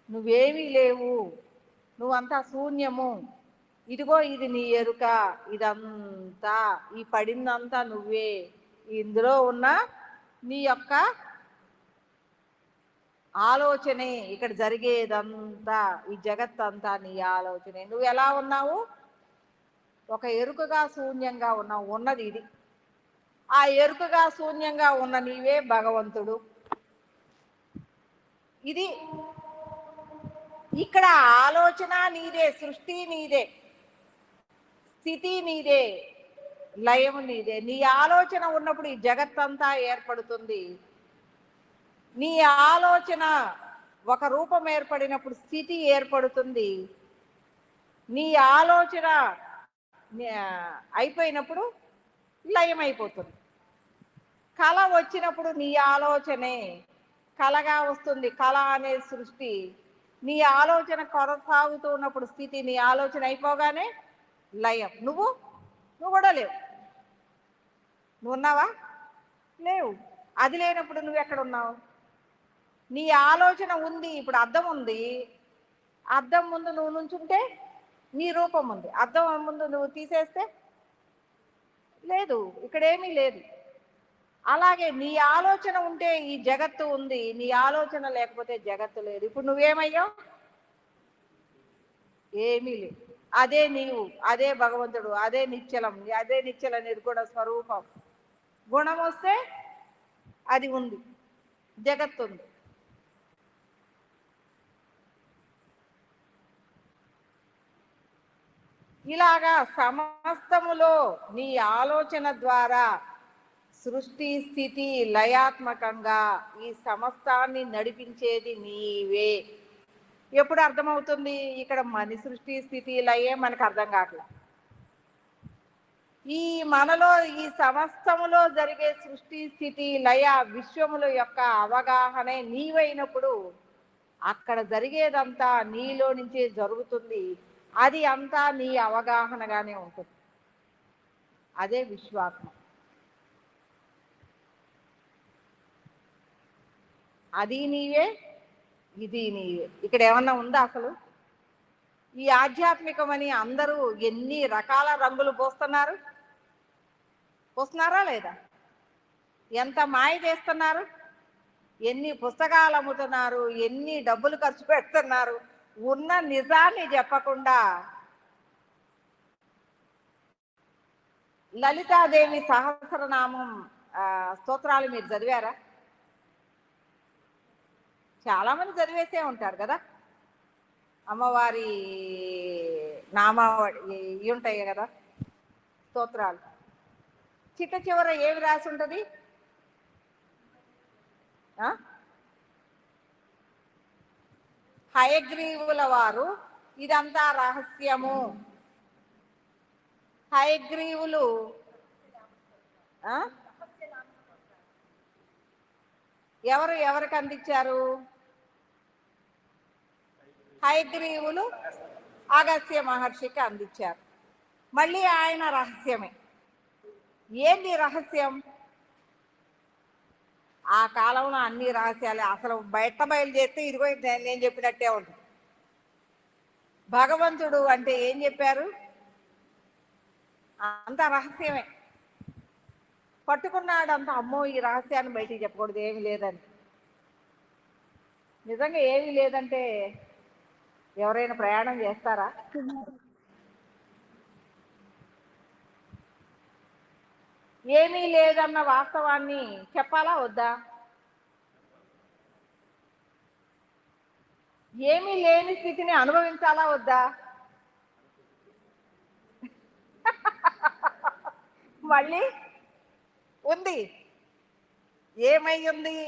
నువ్వేమీ లేవు, నువ్వంతా శూన్యము, ఇదిగో ఇది నీ ఎరుక, ఇదంతా ఈ పడిందంతా నువ్వే, ఇందులో ఉన్న నీ యొక్క ఆలోచనే, ఇక్కడ జరిగేదంతా ఈ జగత్తంతా నీ ఆలోచనే. నువ్వు ఎలా ఉన్నావు? ఒక ఎరుకగా శూన్యంగా ఉన్నావు. ఉన్నది ఇది. ఆ ఎరుకగా శూన్యంగా ఉన్న నీవే భగవంతుడు. ఇది ఇక్కడ ఆలోచన నీదే, సృష్టి నీదే, స్థితి నీదే, లయము నీదే. నీ ఆలోచన ఉన్నప్పుడు ఈ జగత్తంతా ఏర్పడుతుంది. నీ ఆలోచన ఒక రూపం ఏర్పడినప్పుడు స్థితి ఏర్పడుతుంది. నీ ఆలోచన అయిపోయినప్పుడు లయం అయిపోతుంది. కళ వచ్చినప్పుడు నీ ఆలోచనే కళగా వస్తుంది. కళ అనే సృష్టి. నీ ఆలోచన కొనసాగుతూ ఉన్నప్పుడు స్థితి, నీ ఆలోచన అయిపోగానే లయం. నువ్వు కూడా లేవు. నువ్వు ఉన్నావా? లేవు. అది లేనప్పుడు నువ్వు ఎక్కడ ఉన్నావు? నీ ఆలోచన ఉంది. ఇప్పుడు అద్దం ఉంది, అద్దం ముందు నువ్వు నుంచుంటే నీ రూపం ఉంది. అద్దం ముందు నువ్వు తీసేస్తే లేదు, ఇక్కడేమీ లేదు. అలాగే నీ ఆలోచన ఉంటే ఈ జగత్తు ఉంది, నీ ఆలోచన లేకపోతే జగత్తు లేదు. ఇప్పుడు నువ్వేమయ్యావు? ఏమీ లేదు. అదే నీవు, అదే భగవంతుడు, అదే నిశ్చలం, అదే నిశ్చల నిర్గుణ స్వరూపం. గుణం వస్తే అది ఉంది, జగత్తు ఉంది. ఇలాగా సమస్తములో నీ ఆలోచన ద్వారా సృష్టి స్థితి లయాత్మకంగా ఈ సమస్తాన్ని నడిపించేది నీవే. ఎప్పుడు అర్థమవుతుంది? ఇక్కడ మన సృష్టి స్థితి లయే మనకు అర్థం కావట్లేదు. ఈ మనలో ఈ సమస్తములో జరిగే సృష్టి స్థితి లయ విశ్వముల యొక్క అవగాహనే నీవైనప్పుడు అక్కడ జరిగేదంతా నీలో నుంచే జరుగుతుంది. అది అంతా నీ అవగాహనగానే ఉంటుంది. అదే విశ్వాత్మ. అది నీవే, ఇది నీవే. ఇక్కడ ఏమన్నా ఉందా అసలు? ఈ ఆధ్యాత్మికమని అందరూ ఎన్ని రకాల రంగులు పోస్తున్నారా లేదా? ఎంత మాయ చేస్తున్నారు, ఎన్ని పుస్తకాలు అమ్ముతున్నారు, ఎన్ని డబ్బులు ఖర్చు పెడుతున్నారు. ఉన్న నిజాన్ని చెప్పకుండా లలితాదేవి సహస్రనామం స్తోత్రాలు మీరు చదివారా? చాలా మంది చదివేసే ఉంటారు కదా. అమ్మవారి నామావళి ఇవి ఉంటాయి కదా స్తోత్రాలు. చిట్ట చివర ఏమి రాసి ఉంటుంది? హయగ్రీవుల వారు ఇదంతా రహస్యము. హయగ్రీవులు ఎవరికి అందించారు? హయగ్రీవులు అగస్త్య మహర్షికి అందించారు. మళ్ళీ ఆయన రహస్యమే. ఏంది రహస్యం? ఆ కాలంలో అన్ని రహస్యాలే. అసలు బయలు చేస్తే ఇదిగో నేను చెప్పినట్టే ఉంటుంది. భగవంతుడు అంటే ఏం చెప్పారు? అంత రహస్యమే. పట్టుకున్నాడు అంత, అమ్మో ఈ రహస్యాన్ని బయటికి చెప్పకూడదు, ఏమి లేదని. నిజంగా ఏమీ లేదంటే ఎవరైనా ప్రయాణం చేస్తారా? ఏమీ లేదన్న వాస్తవాన్ని చెప్పాలా వద్దా? ఏమీ లేని స్థితిని అనుభవించాలా వద్దా? మళ్ళీ ఉంది. ఏమై ఉంది?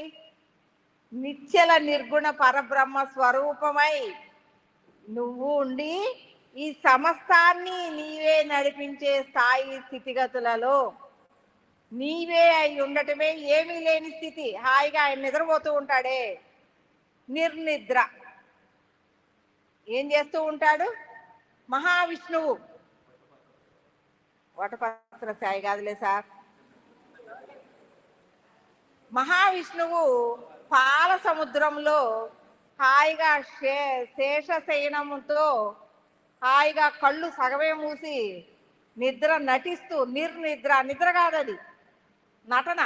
నిశ్చల నిర్గుణ పరబ్రహ్మ స్వరూపమై నువ్వు ఉండి ఈ సమస్తాన్ని నీవే నడిపించే స్థాయి స్థితిగతులలో నీవే అయి ఉండటమే ఏమీ లేని స్థితి. హాయిగా ఆయన నిద్రపోతూ ఉంటాడే, నిర్నిద్ర. ఏం చేస్తూ ఉంటాడు? మహావిష్ణువు వటపత్ర సాయి కాదులే సార్. మహావిష్ణువు పాల సముద్రంలో హాయిగా శేషశయనముతో హాయిగా కళ్ళు సగమే మూసి నిద్ర నటిస్తూ, నిర్నిద్ర, నిద్ర కాదది నటన.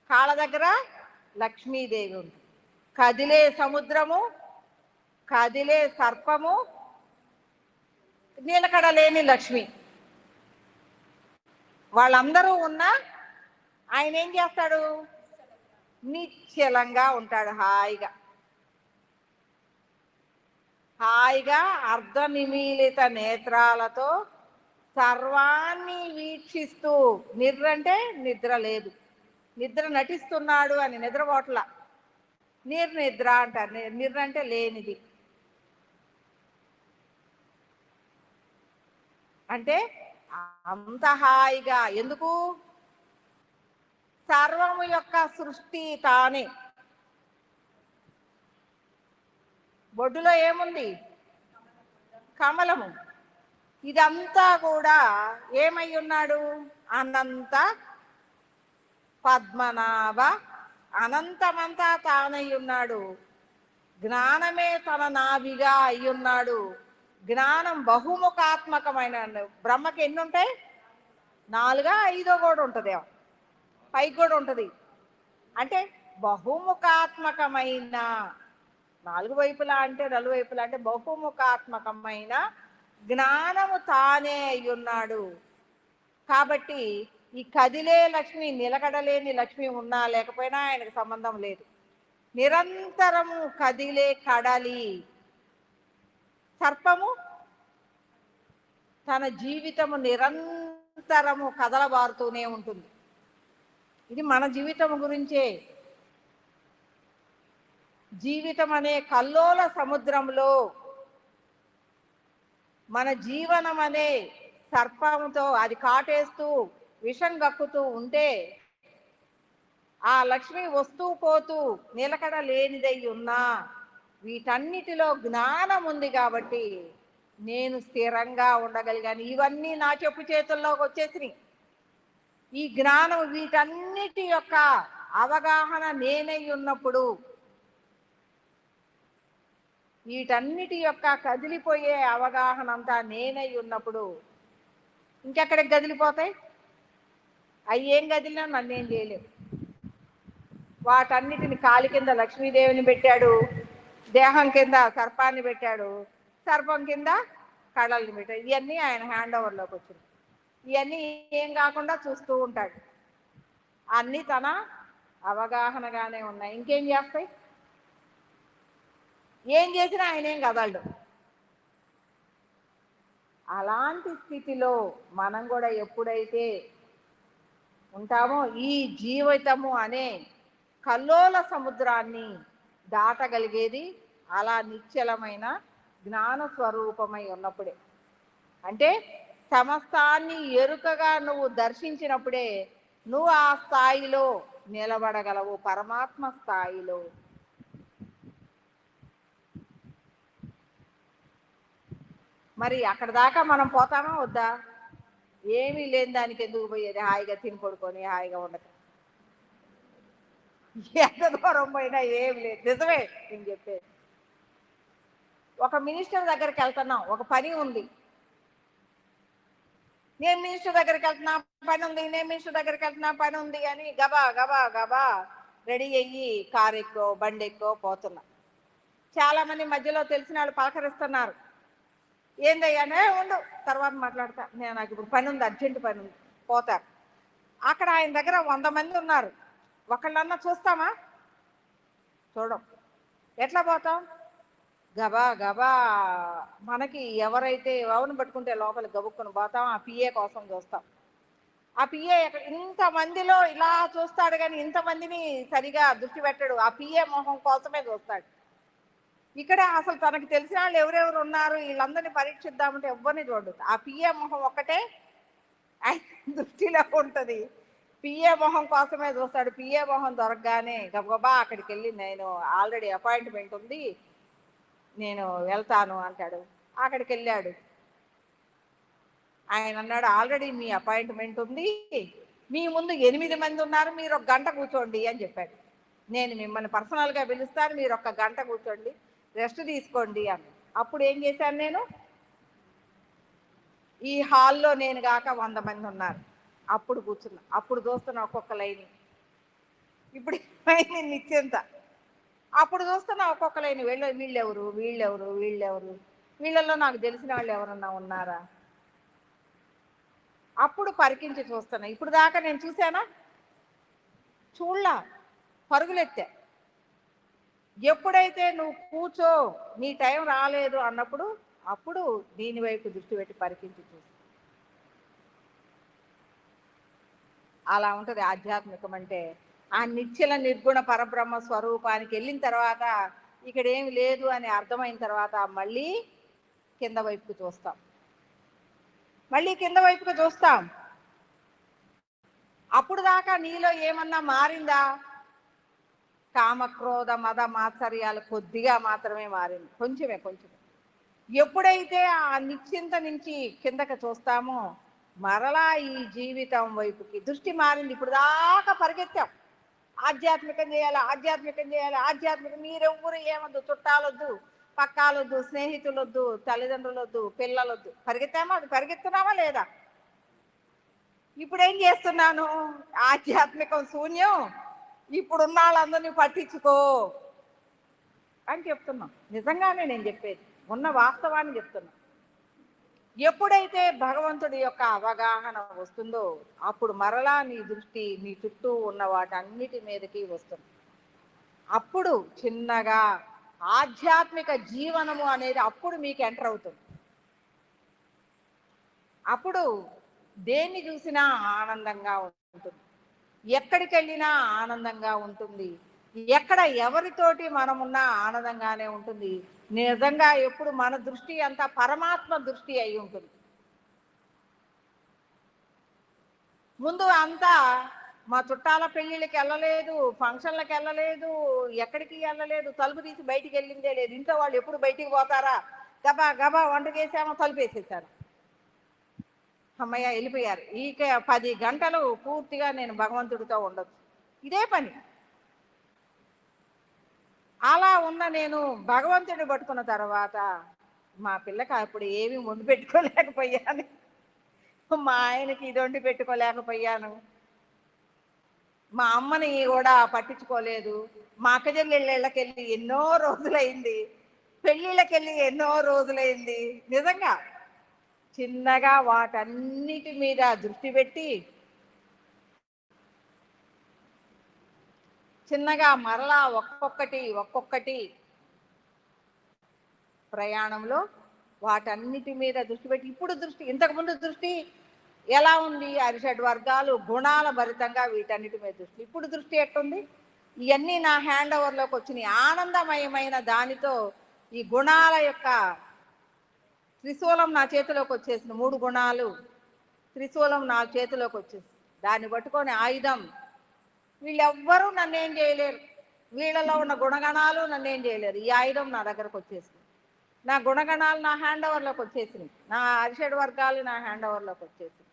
కాళ్ళ దగ్గర లక్ష్మీదేవి ఉంది. కదిలే సముద్రము, కదిలే సర్పము, నిలకడలేని లక్ష్మి, వాళ్ళందరూ ఉన్నా ఆయన ఏం చేస్తాడు? నిశ్చలంగా ఉంటాడు. హాయిగా అర్ధనిమీలిత నేత్రాలతో సర్వాన్ని వీక్షిస్తూ, నిద్ర అంటే నిద్ర లేదు, నిద్ర నటిస్తున్నాడు అని, నిద్రపోట్ల. నిర్నిద్ర అంటారు. నిద్ర అంటే లేనిది. అంటే అంత హాయిగా. ఎందుకు? సర్వము యొక్క సృష్టి తానే. బొడ్డులో ఏముంది? కమలము. ఇదంతా కూడా ఏమై ఉన్నాడు? అనంత పద్మనాభ. అనంతమంతా తానై ఉన్నాడు. జ్ఞానమే తన నాభిగా అయ్యున్నాడు. జ్ఞానం బహుముఖాత్మకమైన. బ్రహ్మకి ఎన్ని ఉంటాయి? 4 5 కూడా ఉంటుందేమో, పైకి కూడా ఉంటుంది. అంటే బహుముఖాత్మకమైన, 4 వైపులా అంటే నలువైపులా అంటే బహుముఖాత్మకమైన జ్ఞానము తానే అయ్యున్నాడు. కాబట్టి ఈ కదిలే లక్ష్మి, నిలకడలేని లక్ష్మి ఉన్నా లేకపోయినా ఆయనకు సంబంధం లేదు. నిరంతరము కదిలే కడలి. సర్పము తన జీవితము నిరంతరము కదలబారుతూనే ఉంటుంది. ఇది మన జీవితం గురించే. జీవితం అనే కల్లోల సముద్రంలో మన జీవనం అనే సర్పంతో అది కాటేస్తూ విషం గక్కుతూ ఉంటే ఆ లక్ష్మి వస్తూ పోతూ నిలకడ లేనిదై ఉన్నా వీటన్నిటిలో జ్ఞానం ఉంది కాబట్టి నేను స్థిరంగా ఉండగలిగాను. ఇవన్నీ నా చెప్పు చేతుల్లోకి వచ్చేసినాయి. ఈ జ్ఞానం వీటన్నిటి యొక్క అవగాహన నేనై ఉన్నప్పుడు, వీటన్నిటి యొక్క కదిలిపోయే అవగాహన అంతా నేనై ఉన్నప్పుడు ఇంకెక్కడికి కదిలిపోతాయి? అవి ఏం కదిలినా నన్నేం చేయలేవు. వాటన్నిటిని కాలి కింద లక్ష్మీదేవిని పెట్టాడు, దేహం కింద సర్పాన్ని పెట్టాడు, సర్పం కింద కళల్ని పెట్టాడు. ఇవన్నీ ఆయన హ్యాండ్ ఓవర్లోకి వచ్చింది. ఇవన్నీ ఏం కాకుండా చూస్తూ ఉంటాడు. అన్నీ తన అవగాహనగానే ఉన్నాయి. ఇంకేం చేస్తాయి? ఏం చేసినా ఆయన ఏం కదలడు. అలాంటి స్థితిలో మనం కూడా ఎప్పుడైతే ఉంటామో ఈ జీవితము అనే కల్లోల సముద్రాన్ని దాటగలిగేది అలా నిశ్చలమైన జ్ఞాన స్వరూపమై ఉన్నప్పుడే. అంటే సమస్తాన్ని ఎరుకగా నువ్వు దర్శించినప్పుడే నువ్వు ఆ స్థాయిలో నిలబడగలవు, పరమాత్మ స్థాయిలో. మరి అక్కడ దాకా మనం పోతామా వద్దా? ఏమీ లేని దానికి ఎందుకు పోయేది? హాయిగా తిని పడుకొని హాయిగా ఉండదు. ఎంత దూరం పోయినా ఏమి లేదు. నిజమే నేను చెప్పేది. ఒక మినిస్టర్ దగ్గరికి వెళ్తున్నాం, ఒక పని ఉంది. నేను మినిస్టర్ దగ్గరికి వెళ్తున్నా, పని ఉంది, నేను మినిస్టర్ దగ్గరికి వెళ్తున్నా, పని ఉంది అని గబా గబా గబా రెడీ అయ్యి కారు ఎక్కువ బండి ఎక్కువ పోతున్నా. చాలామంది మధ్యలో తెలిసిన వాళ్ళు పలకరిస్తున్నారు. ఏందయ్యానే ఉండు, తర్వాత మాట్లాడతా, నేను నాకు ఇప్పుడు పని ఉంది, అర్జెంట్ పని ఉంది, పోతారు. అక్కడ ఆయన దగ్గర 100 మంది ఉన్నారు. ఒకళ్ళన్నా చూస్తామా? చూడం. ఎట్లా పోతాం? గబా గబా మనకి ఎవరైతే ఎవరిని పట్టుకుంటే లోపల గబుక్కుని పోతాం, ఆ పిఏ కోసం చూస్తాం. ఆ పిఏ ఇంతమందిలో ఇలా చూస్తాడు కానీ ఇంతమందిని సరిగా దృష్టి పెట్టడు. ఆ పిఏ మొహం కోసమే చూస్తాడు. ఇక్కడ అసలు తనకు తెలిసిన వాళ్ళు ఎవరెవరు ఉన్నారు వీళ్ళందరినీ పరీక్షిద్దామంటే ఎవరిని చూడదు. ఆ పిఏ మొహం ఒక్కటే ఆయన దృష్టిలో ఉంటుంది. పిఏ మొహం కోసమే చూస్తాడు. పిఏ మొహం దొరకగానే గబగబా అక్కడికి వెళ్ళి నేను ఆల్రెడీ అపాయింట్మెంట్ ఉంది, నేను వెళ్తాను అంటాడు. అక్కడికి వెళ్ళాడు. ఆయన అన్నాడు, ఆల్రెడీ మీ అపాయింట్మెంట్ ఉంది, మీ ముందు 8 మంది ఉన్నారు, మీరు 1 గంట కూర్చోండి అని చెప్పాడు. నేను మిమ్మల్ని పర్సనల్గా పిలుస్తాను, మీరు 1 గంట కూర్చోండి, రెస్ట్ తీసుకోండి అని. అప్పుడు ఏం చేశాను నేను? ఈ హాల్లో నేను కాక 100 మంది ఉన్నారు. అప్పుడు కూర్చున్నా. అప్పుడు చూస్తున్నా ఒక్కొక్క లైన్. ఇప్పుడు లైన్ నిశ్చింత. అప్పుడు చూస్తున్నా ఒక్కొక్క లైన్. వీళ్ళెవరు వీళ్ళెవరు వీళ్ళెవరు, వీళ్ళల్లో నాకు తెలిసిన వాళ్ళు ఎవరన్నా ఉన్నారా? అప్పుడు పరికించి చూస్తున్నా. ఇప్పుడు దాకా నేను చూశానా? చూడలా, పరుగులెత్తా. ఎప్పుడైతే నువ్వు కూర్చో, నీ టైం రాలేదు అన్నప్పుడు అప్పుడు దీని వైపు దృష్టి పెట్టి పరికించి చూస్తా. అలా ఉంటుంది ఆధ్యాత్మికం అంటే. ఆ నిశ్చల నిర్గుణ పరబ్రహ్మ స్వరూపానికి వెళ్ళిన తర్వాత ఇక్కడ ఏమి లేదు అని అర్థమైన తర్వాత మళ్ళీ కింద వైపుకు చూస్తాం. మళ్ళీ కింద వైపుకు చూస్తాం. అప్పుడు దాకా నీలో ఏమన్నా మారిందా? కామక్రోధ మద మాత్సర్యాలు కొద్దిగా మాత్రమే మారింది, కొంచెమే. ఎప్పుడైతే ఆ నిశ్చింత నుంచి కిందకి చూస్తామో మరలా ఈ జీవితం వైపుకి దృష్టి మారింది. ఇప్పుడు దాకా పరిగెత్తాం, ఆధ్యాత్మికం చేయాలి, ఆధ్యాత్మికం చేయాలి, ఆధ్యాత్మికం. మీరెవ్వరు ఏమొద్దు, చుట్టాలొద్దు, పక్కాలొద్దు, స్నేహితులొద్దు, తల్లిదండ్రులొద్దు, పిల్లలొద్దు. పరిగెత్తామా? అది పరిగెత్తున్నామా లేదా? ఇప్పుడు ఏం చేస్తున్నాను? ఆధ్యాత్మికం శూన్యం, ఇప్పుడున్న వాళ్ళందరినీ పట్టించుకో అని చెప్తున్నాం. నిజంగానే నేను చెప్పేది ఉన్న వాస్తవాన్ని చెప్తున్నా. ఎప్పుడైతే భగవంతుడి యొక్క అవగాహన వస్తుందో అప్పుడు మరలా నీ దృష్టి నీ చుట్టూ ఉన్న వాటన్నిటి మీదకి వస్తుంది. అప్పుడు చిన్నగా ఆధ్యాత్మిక జీవనము అనేది అప్పుడు మీకు ఎంటర్ అవుతుంది. అప్పుడు దేన్ని చూసినా ఆనందంగా ఉంటుంది, ఎక్కడికి వెళ్ళినా ఆనందంగా ఉంటుంది, ఎక్కడ ఎవరితోటి మనమున్నా ఆనందంగానే ఉంటుంది. నిజంగా ఎప్పుడు మన దృష్టి అంతా పరమాత్మ దృష్టి అయి ఉంటుంది. ముందు అంతా మా చుట్టాల పెళ్ళిళ్ళకి వెళ్ళలేదు, ఫంక్షన్లకు వెళ్ళలేదు, ఎక్కడికి వెళ్ళలేదు, తలుపు తీసి బయటికి వెళ్ళిందే లేదు. ఇంట్లో వాళ్ళు ఎప్పుడు బయటికి పోతారా, గబా గబా వంట చేసామో తలుపు వేసేసారు, అమ్మయ్య వెళ్ళిపోయారు. ఇక 10 గంటలు పూర్తిగా నేను భగవంతుడితో ఉండొచ్చు, ఇదే పని. అలా ఉన్న నేను భగవంతుడిని పట్టుకున్న తర్వాత మా పిల్లకి అప్పుడు ఏమీ వండి పెట్టుకోలేకపోయాను, మా ఆయనకి ఇది వండి పెట్టుకోలేకపోయాను, మా అమ్మని కూడా పట్టించుకోలేదు. మా అక్కచెల్లెళ్ళకి వెళ్ళి ఎన్నో రోజులైంది, పెళ్ళిళ్ళకి వెళ్ళి ఎన్నో రోజులైంది. నిజంగా చిన్నగా వాటన్నిటి మీద దృష్టి పెట్టి చిన్నగా మరలా ఒక్కొక్కటి ప్రయాణంలో వాటన్నిటి మీద దృష్టి పెట్టి ఇప్పుడు దృష్టి, ఇంతకుముందు దృష్టి ఎలా ఉంది, అరిషడ్ వర్గాలు గుణాల భరితంగా వీటన్నిటి మీద దృష్టి. ఇప్పుడు దృష్టి ఎట్టుంది, ఇవన్నీ నా హ్యాండ్ ఓవర్లోకి వచ్చినాయి. ఆనందమయమైన దానితో ఈ గుణాల యొక్క త్రిశూలం నా చేతిలోకి వచ్చేసింది. 3 గుణాలు త్రిశూలం నా చేతిలోకి వచ్చేసి దాన్ని పట్టుకొని ఆయుధం, వీళ్ళెవ్వరూ నన్నేం చేయలేరు, వీళ్ళలో ఉన్న గుణగణాలు నన్నేం చేయలేరు. ఈ ఆయుధం నా దగ్గరకు వచ్చేసింది, నా గుణగణాలు నా హ్యాండ్ ఓవర్లోకి వచ్చేసినాయి, నా అరిషడ్ వర్గాలు నా హ్యాండ్ ఓవర్లోకి వచ్చేసినాయి,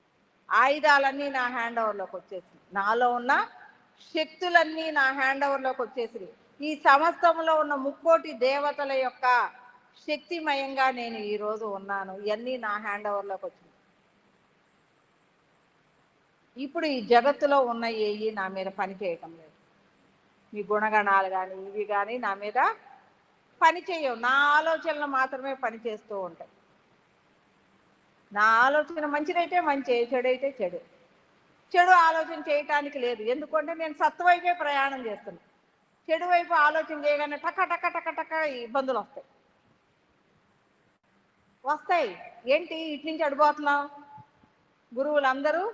ఆయుధాలన్నీ నా హ్యాండ్ ఓవర్లోకి వచ్చేసినాయి, నాలో ఉన్న శక్తులన్నీ నా హ్యాండ్ ఓవర్లోకి వచ్చేసినాయి. ఈ సమస్తంలో ఉన్న 3 దేవతల యొక్క శక్తిమయంగా నేను ఈరోజు ఉన్నాను. ఇవన్నీ నా హ్యాండ్ ఓవర్లోకి వచ్చినాయి. ఇప్పుడు ఈ జగత్తులో ఉన్న ఏవి నా మీద పని చేయటం లేదు. మీ గుణగణాలు కానీ ఇవి కానీ నా మీద పని చేయవు. నా ఆలోచనలు మాత్రమే పని చేస్తూ ఉంటాయి. నా ఆలోచన మంచిదైతే మంచి, చెడైతే చెడు. చెడు ఆలోచన చేయటానికి లేదు, ఎందుకంటే నేను సత్వైపే ప్రయాణం చేస్తున్నాను. చెడు వైపు ఆలోచన చేయగానే టక టక టక టక ఇబ్బందులు వస్తాయి. ఏంటి ఇటు నుంచి అడిపోతున్నావు, గురువులందరూ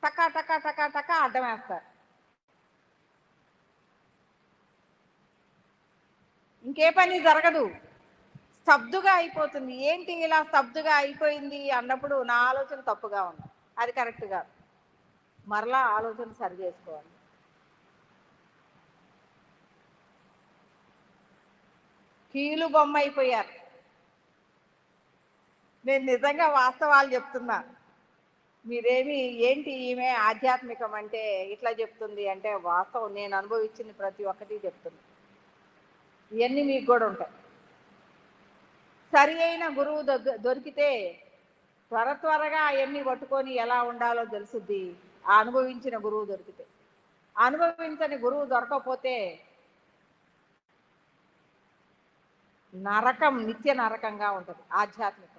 టక టక టక టక అడ్డం వేస్తారు, ఇంకే పని జరగదు, స్తబ్దుగా అయిపోతుంది. ఏంటి ఇలా స్తబ్దుగా అయిపోయింది అన్నప్పుడు నా ఆలోచన తప్పుగా ఉంది, అది కరెక్ట్గా మరలా ఆలోచన సరి చేసుకోవాలి. కీలు బొమ్మ అయిపోయారు. నేను నిజంగా వాస్తవాలు చెప్తున్నా. మీరేమి ఏంటి ఈమె ఆధ్యాత్మికం అంటే ఇట్లా చెప్తుంది అంటే, వాస్తవం నేను అనుభవించింది ప్రతి ఒక్కటి చెప్తుంది. ఇవన్నీ మీకు కూడా ఉంటాయి. సరి అయిన గురువు దొరికితే త్వరగా అవన్నీ పట్టుకొని ఎలా ఉండాలో తెలుసుద్ది. ఆ అనుభవించిన గురువు దొరికితే. అనుభవించని గురువు దొరకకపోతే నరకం, నిత్య నరకంగా ఉంటుంది ఆధ్యాత్మికం.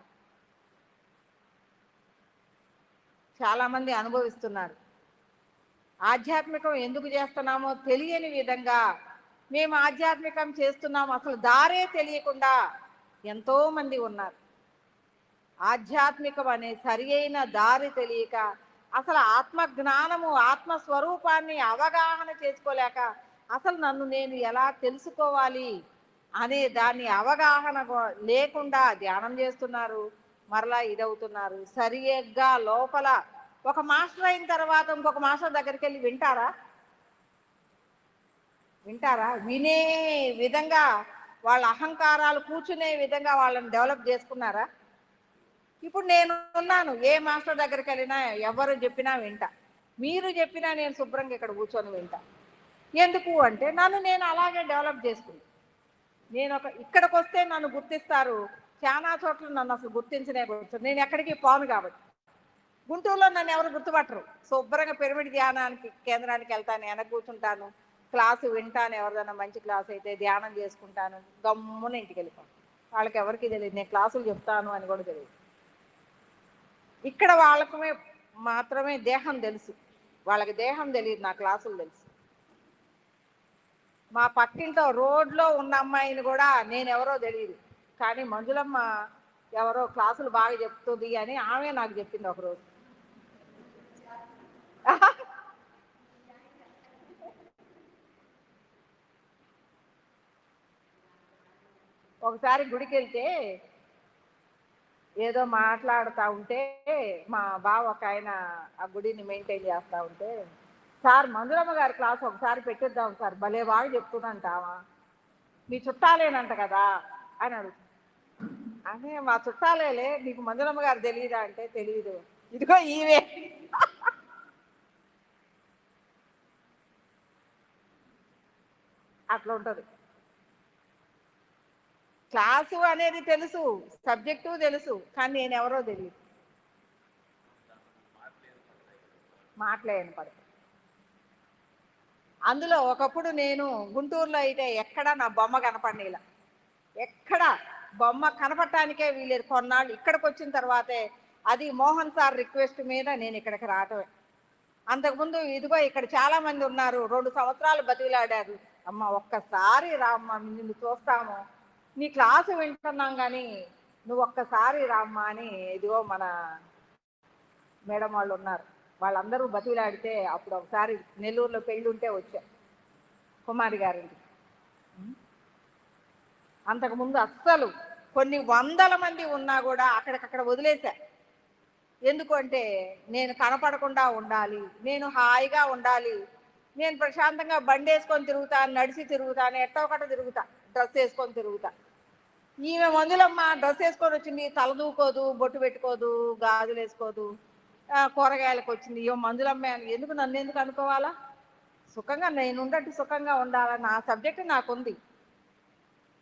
చాలామంది అనుభవిస్తున్నారు. ఆధ్యాత్మికం ఎందుకు చేస్తున్నామో తెలియని విధంగా మేము ఆధ్యాత్మికం చేస్తున్నాం, అసలు దారే తెలియకుండా ఎంతోమంది ఉన్నారు. ఆధ్యాత్మికం అనే సరి అయిన దారి తెలియక, అసలు ఆత్మజ్ఞానము ఆత్మస్వరూపాన్ని అవగాహన చేసుకోలేక, అసలు నన్ను నేను ఎలా తెలుసుకోవాలి అనే దాన్ని అవగాహన లేకుండా ధ్యానం చేస్తున్నారు, మరలా ఇదవుతున్నారు. సరిగ్గా లోపల ఒక మాస్టర్ అయిన తర్వాత ఇంకొక మాస్టర్ దగ్గరికి వెళ్ళి వింటారా? వినే విధంగా వాళ్ళ అహంకారాలు కూర్చునే విధంగా వాళ్ళని డెవలప్ చేసుకున్నారా? ఇప్పుడు నేను ఉన్నాను, ఏ మాస్టర్ దగ్గరికి వెళ్ళినా ఎవరు చెప్పినా వింటా, మీరు చెప్పినా నేను శుభ్రంగా ఇక్కడ కూర్చొని వింటా. ఎందుకు అంటే నన్ను నేను అలాగే డెవలప్ చేసుకున్నాను. నేను ఇక్కడికి వస్తే నన్ను గుర్తిస్తారు, చాలా చోట్ల నన్ను అసలు గుర్తించనే కూర్చొని, నేను ఎక్కడికి పోను కాబట్టి. గుంటూరులో నన్ను ఎవరు గుర్తుపట్టరు. శుభ్రంగా పిరమిడ్ ధ్యానానికి కేంద్రానికి వెళ్తాను, వెనక కూర్చుంటాను, క్లాసు వింటాను, ఎవరిదైనా మంచి క్లాస్ అయితే ధ్యానం చేసుకుంటాను, గమ్మున ఇంటికి వెళ్ళిపోతాను. వాళ్ళకి ఎవరికి తెలియదు నేను క్లాసులు చెప్తాను అని కూడా తెలియదు. ఇక్కడ వాళ్ళకి మాత్రమే దేహం తెలుసు, వాళ్ళకి దేహం తెలియదు, నా క్లాసులు తెలుసు. మా పక్కింట్లో రోడ్లో ఉన్న అమ్మాయిని కూడా నేను ఎవరో తెలియదు, కానీ మంజులమ్మ ఎవరో క్లాసులు బాగా చెప్తుంది అని ఆమె నాకు చెప్పింది ఒకరోజు. ఒకసారి గుడికి వెళ్తే ఏదో మాట్లాడుతూ ఉంటే మా బావ ఒక ఆయన ఆ గుడిని మెయింటైన్ చేస్తూ ఉంటే, సార్ మంజులమ్మ గారి క్లాస్ ఒకసారి పెట్టిద్దాం సార్, భలే బాగా చెప్తుందంటావా, మీ చుట్టాలేనంట కదా అని అడుగుతుంది. అనే మా చుట్టాలేలే, నీకు మంజులమ్మ గారు తెలియదా అంటే తెలియదు, ఇదిగో ఈవే. అట్లా ఉంటుంది. క్లాసు అనేది తెలుసు, సబ్జెక్టు తెలుసు, కానీ నేను ఎవరో తెలియదు, మాట్లాడను పడదు. అందులో ఒకప్పుడు నేను గుంటూరులో అయితే ఎక్కడ నా బొమ్మ కనపడనీలా, ఎక్కడ బొమ్మ కనపడటానికే వీలేదు. కొన్నాళ్ళు ఇక్కడికి వచ్చిన తర్వాతే, అది మోహన్ సార్ రిక్వెస్ట్ మీద నేను ఇక్కడికి రావటమే. అంతకుముందు ఇదిగో ఇక్కడ చాలా మంది ఉన్నారు, 2 సంవత్సరాలు బతిలాడారు, అమ్మ ఒక్కసారి రామ్మ నిన్ను చూస్తాము, నీ క్లాసు వింటున్నాం కానీ నువ్వు ఒక్కసారి రామ్మా అని ఇదిగో మన మేడం వాళ్ళు ఉన్నారు, వాళ్ళందరూ బతిలాడితే అప్పుడు ఒకసారి నెల్లూరులో పెళ్ళి ఉంటే వచ్చా కుమారి గారింటి. అంతకుముందు అస్సలు కొన్ని వందల మంది ఉన్నా కూడా అక్కడికక్కడ వదిలేశా. ఎందుకు అంటే నేను కనపడకుండా ఉండాలి, నేను హాయిగా ఉండాలి, నేను ప్రశాంతంగా బండి వేసుకొని తిరుగుతాను, నడిచి తిరుగుతాను, ఎట్టో ఒకట తిరుగుతా, డ్రెస్ వేసుకొని తిరుగుతా. ఈమె మందులమ్మ డ్రెస్ వేసుకొని వచ్చింది, తల దూకోదు, బొట్టు పెట్టుకోదు, గాజులు వేసుకోదు, కూరగాయలకు వచ్చింది, ఇవో మందులమ్మ అని ఎందుకు నన్ను ఎందుకు అనుకోవాలా, సుఖంగా నేను ఉండట్టు సుఖంగా ఉండాలా, నా సబ్జెక్టు నాకుంది,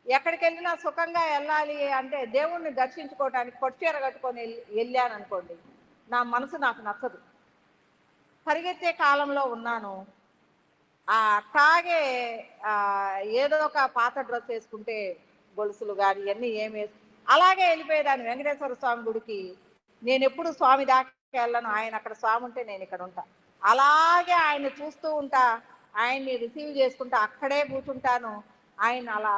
ఎక్కడికి వెళ్ళినా సుఖంగా వెళ్ళాలి అంటే దేవుణ్ణి దర్శించుకోవడానికి పట్టుచీర కట్టుకొని వెళ్ళాను అనుకోండి, నా మనసు నాకు నచ్చదు. పరిగెత్తే కాలంలో ఉన్నాను, అట్లాగే ఏదో ఒక పాత డ్రెస్ వేసుకుంటే గొలుసులు కానీ ఇవన్నీ ఏమి అలాగే వెళ్ళిపోయేదాన్ని వెంకటేశ్వర స్వామి గుడికి. నేను ఎప్పుడు స్వామి దాకా వెళ్ళను, ఆయన అక్కడ స్వామి ఉంటే నేను ఇక్కడ ఉంటా, అలాగే ఆయన చూస్తూ ఉంటా, ఆయన్ని రిసీవ్ చేసుకుంటా, అక్కడే కూర్చుంటాను. ఆయన అలా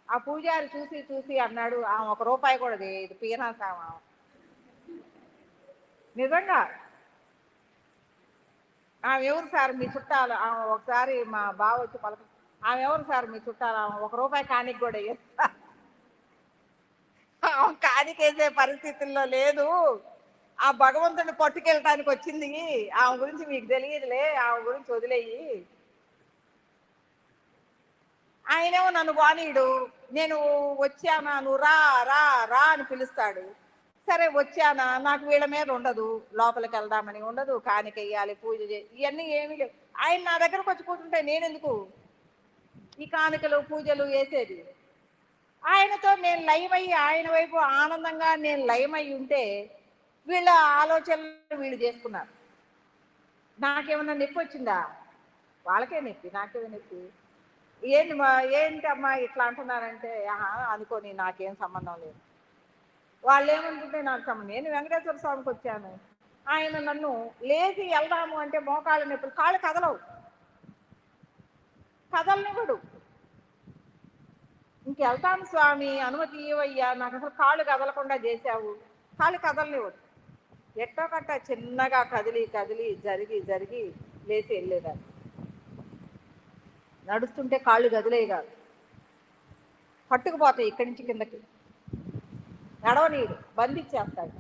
ఆ పూజారి చూసి చూసి అన్నాడు, ఆమె 1 రూపాయి కూడా ఇది పీనాసామ నిజంగా. ఆమె ఎవరు సార్ మీ చుట్టాలు, ఆమె ఒకసారి మా బావ వచ్చి పలక, ఆమె ఎవరు సార్ మీ చుట్టాలు, ఆమె 1 రూపాయి కానికి కూడా వేస్తా, ఆమె కానికేసే పరిస్థితుల్లో లేదు, ఆ భగవంతుని పట్టుకెళ్ళటానికి వచ్చింది, ఆమె గురించి మీకు తెలియదులే, ఆమె గురించి వదిలేయి. ఆయనేమో నన్ను బానీయుడు, నేను వచ్చానా, నువ్వు రా రా రా అని పిలుస్తాడు, సరే వచ్చానా, నాకు వీళ్ళ మీద ఉండదు, లోపలికి వెళ్దామని ఉండదు, కానిక వెయ్యాలి, పూజ ఇవన్నీ ఏమీ లేవు. ఆయన నా దగ్గరకు వచ్చి కూర్చుంటే నేనెందుకు ఈ కానుకలు పూజలు వేసేది. ఆయనతో నేను లయమయ్యి ఆయన వైపు ఆనందంగా నేను లయమయ్యి ఉంటే వీళ్ళ ఆలోచనలు వీళ్ళు చేసుకున్నారు. నాకేమన్నా నొప్పి వచ్చిందా, వాళ్ళకే నొప్పి, నాకేమో నొప్పి. ఏంటమ్మా ఇట్లా అంటున్నారంటే, అనుకోని నాకేం సంబంధం లేదు, వాళ్ళు ఏమనుకుంటే నాకు సంబంధం. నేను వెంకటేశ్వర స్వామికి వచ్చాను, ఆయన నన్ను లేచి వెళ్దాము అంటే మోకాళ్ళ నొప్పులు, కాళ్ళు కదలనివ్వడు. ఇంకెళ్తాను స్వామి అనుమతి ఇవ్వయ్యా, నాకు అసలు కాళ్ళు కదలకుండా చేశావు, కాళ్ళు కదలనివ్వడు. ఎట్టో కట్ట చిన్నగా కదిలి కదిలి జరిగి జరిగి లేచి వెళ్ళేదాన్ని. నడుస్తుంటే కాళ్ళు కదిలేవి కాదు, పట్టుకుపోతాయి ఇక్కడి నుంచి కిందకి, నడవనీయుడు, బంధించేస్తాడు.